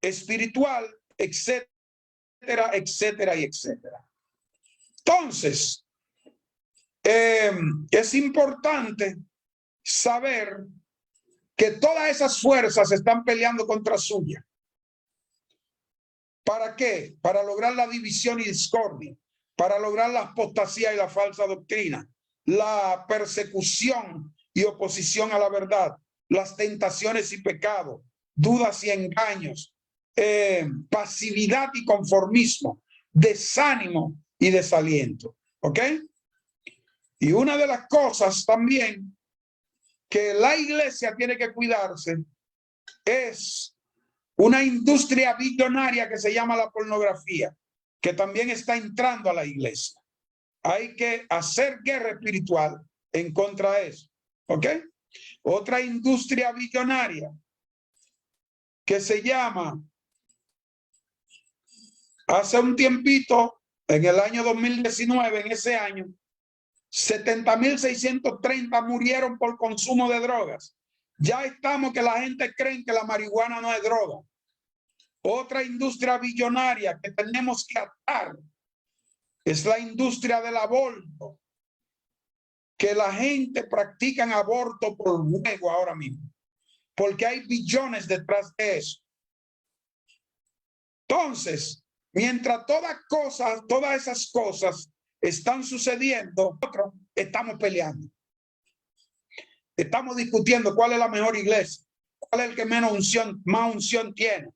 espiritual, etcétera, etcétera y etcétera. Entonces, es importante saber que todas esas fuerzas están peleando contra suya. ¿Para qué? Para lograr la división y discordia, para lograr la apostasía y la falsa doctrina, la persecución y oposición a la verdad, las tentaciones y pecados, dudas y engaños, pasividad y conformismo, desánimo y desaliento. ¿Ok? Y una de las cosas también que la iglesia tiene que cuidarse es una industria billonaria que se llama la pornografía, que también está entrando a la iglesia. Hay que hacer guerra espiritual en contra de eso. ¿Ok? Otra industria billonaria que se llama, hace un tiempito, en el año 2019, en ese año, 70,630 murieron por consumo de drogas Ya estamos que la gente cree que la marihuana no es droga. Otra industria billonaria que tenemos que atar es la industria del aborto. Que la gente practica aborto por juego ahora mismo. Porque hay billones detrás de eso. Entonces, mientras todas esas cosas están sucediendo, nosotros estamos peleando. Estamos discutiendo cuál es la mejor iglesia, cuál es el que más unción tiene.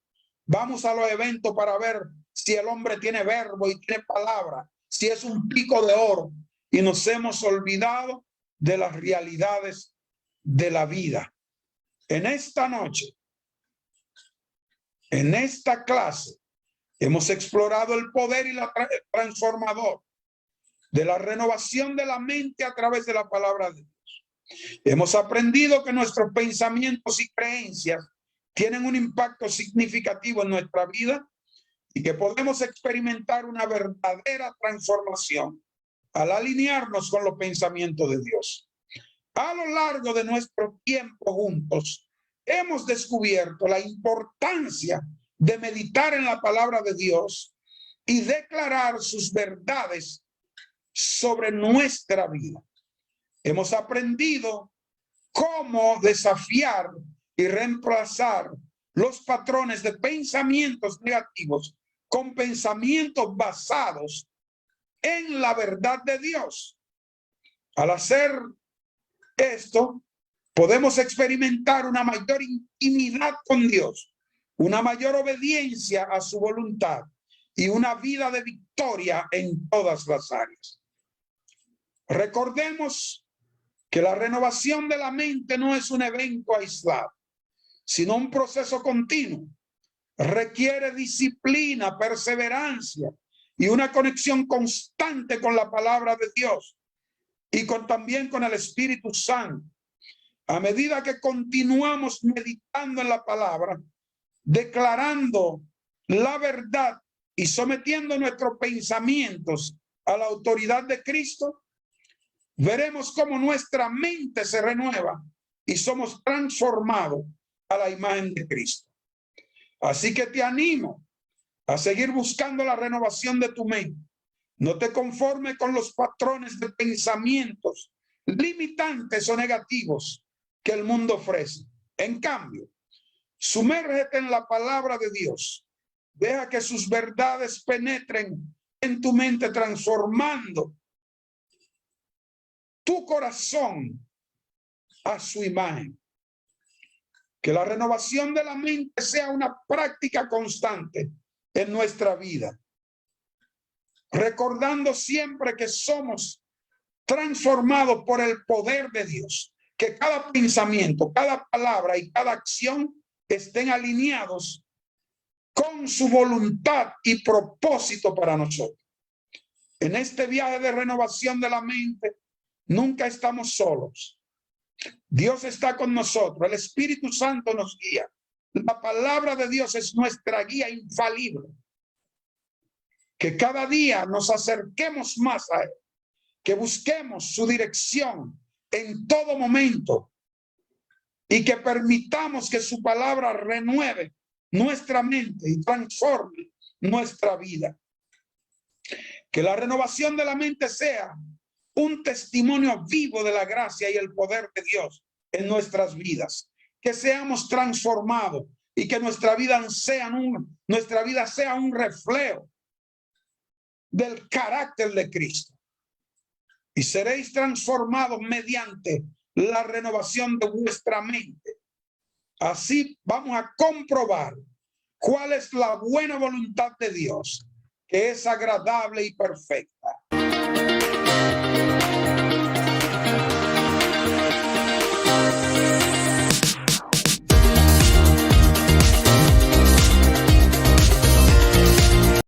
Vamos a los eventos para ver si el hombre tiene verbo y tiene palabra, si es un pico de oro. Y nos hemos olvidado de las realidades de la vida. En esta noche, en esta clase, hemos explorado el poder y la transformador de la renovación de la mente a través de la palabra de Dios. Hemos aprendido que nuestros pensamientos y creencias tienen un impacto significativo en nuestra vida y que podemos experimentar una verdadera transformación al alinearnos con los pensamientos de Dios. A lo largo de nuestro tiempo juntos, hemos descubierto la importancia de meditar en la palabra de Dios y declarar sus verdades sobre nuestra vida. Hemos aprendido cómo desafiar y reemplazar los patrones de pensamientos negativos con pensamientos basados en la verdad de Dios. Al hacer esto, podemos experimentar una mayor intimidad con Dios, una mayor obediencia a su voluntad y una vida de victoria en todas las áreas. Recordemos que la renovación de la mente no es un evento aislado, sino un proceso continuo. Requiere disciplina, perseverancia y una conexión constante con la palabra de Dios y también con el Espíritu Santo. A medida que continuamos meditando en la palabra, declarando la verdad y sometiendo nuestros pensamientos a la autoridad de Cristo, veremos cómo nuestra mente se renueva y somos transformados a la imagen de Cristo. Así que te animo a seguir buscando la renovación de tu mente. No te conformes con los patrones de pensamientos limitantes o negativos que el mundo ofrece. En cambio, sumérgete en la palabra de Dios. Deja que sus verdades penetren en tu mente, transformando tu corazón a su imagen. Que la renovación de la mente sea una práctica constante en nuestra vida, recordando siempre que somos transformados por el poder de Dios, que cada pensamiento, cada palabra y cada acción estén alineados con su voluntad y propósito para nosotros. En este viaje de renovación de la mente, nunca estamos solos. Dios está con nosotros, el Espíritu Santo nos guía. La palabra de Dios es nuestra guía infalible. Que cada día nos acerquemos más a Él, que busquemos su dirección en todo momento y que permitamos que su palabra renueve nuestra mente y transforme nuestra vida. Que la renovación de la mente sea un testimonio vivo de la gracia y el poder de Dios en nuestras vidas. Que seamos transformados y que nuestra vida sea un reflejo del carácter de Cristo. Y seréis transformados mediante la renovación de vuestra mente. Así vamos a comprobar cuál es la buena voluntad de Dios, que es agradable y perfecta.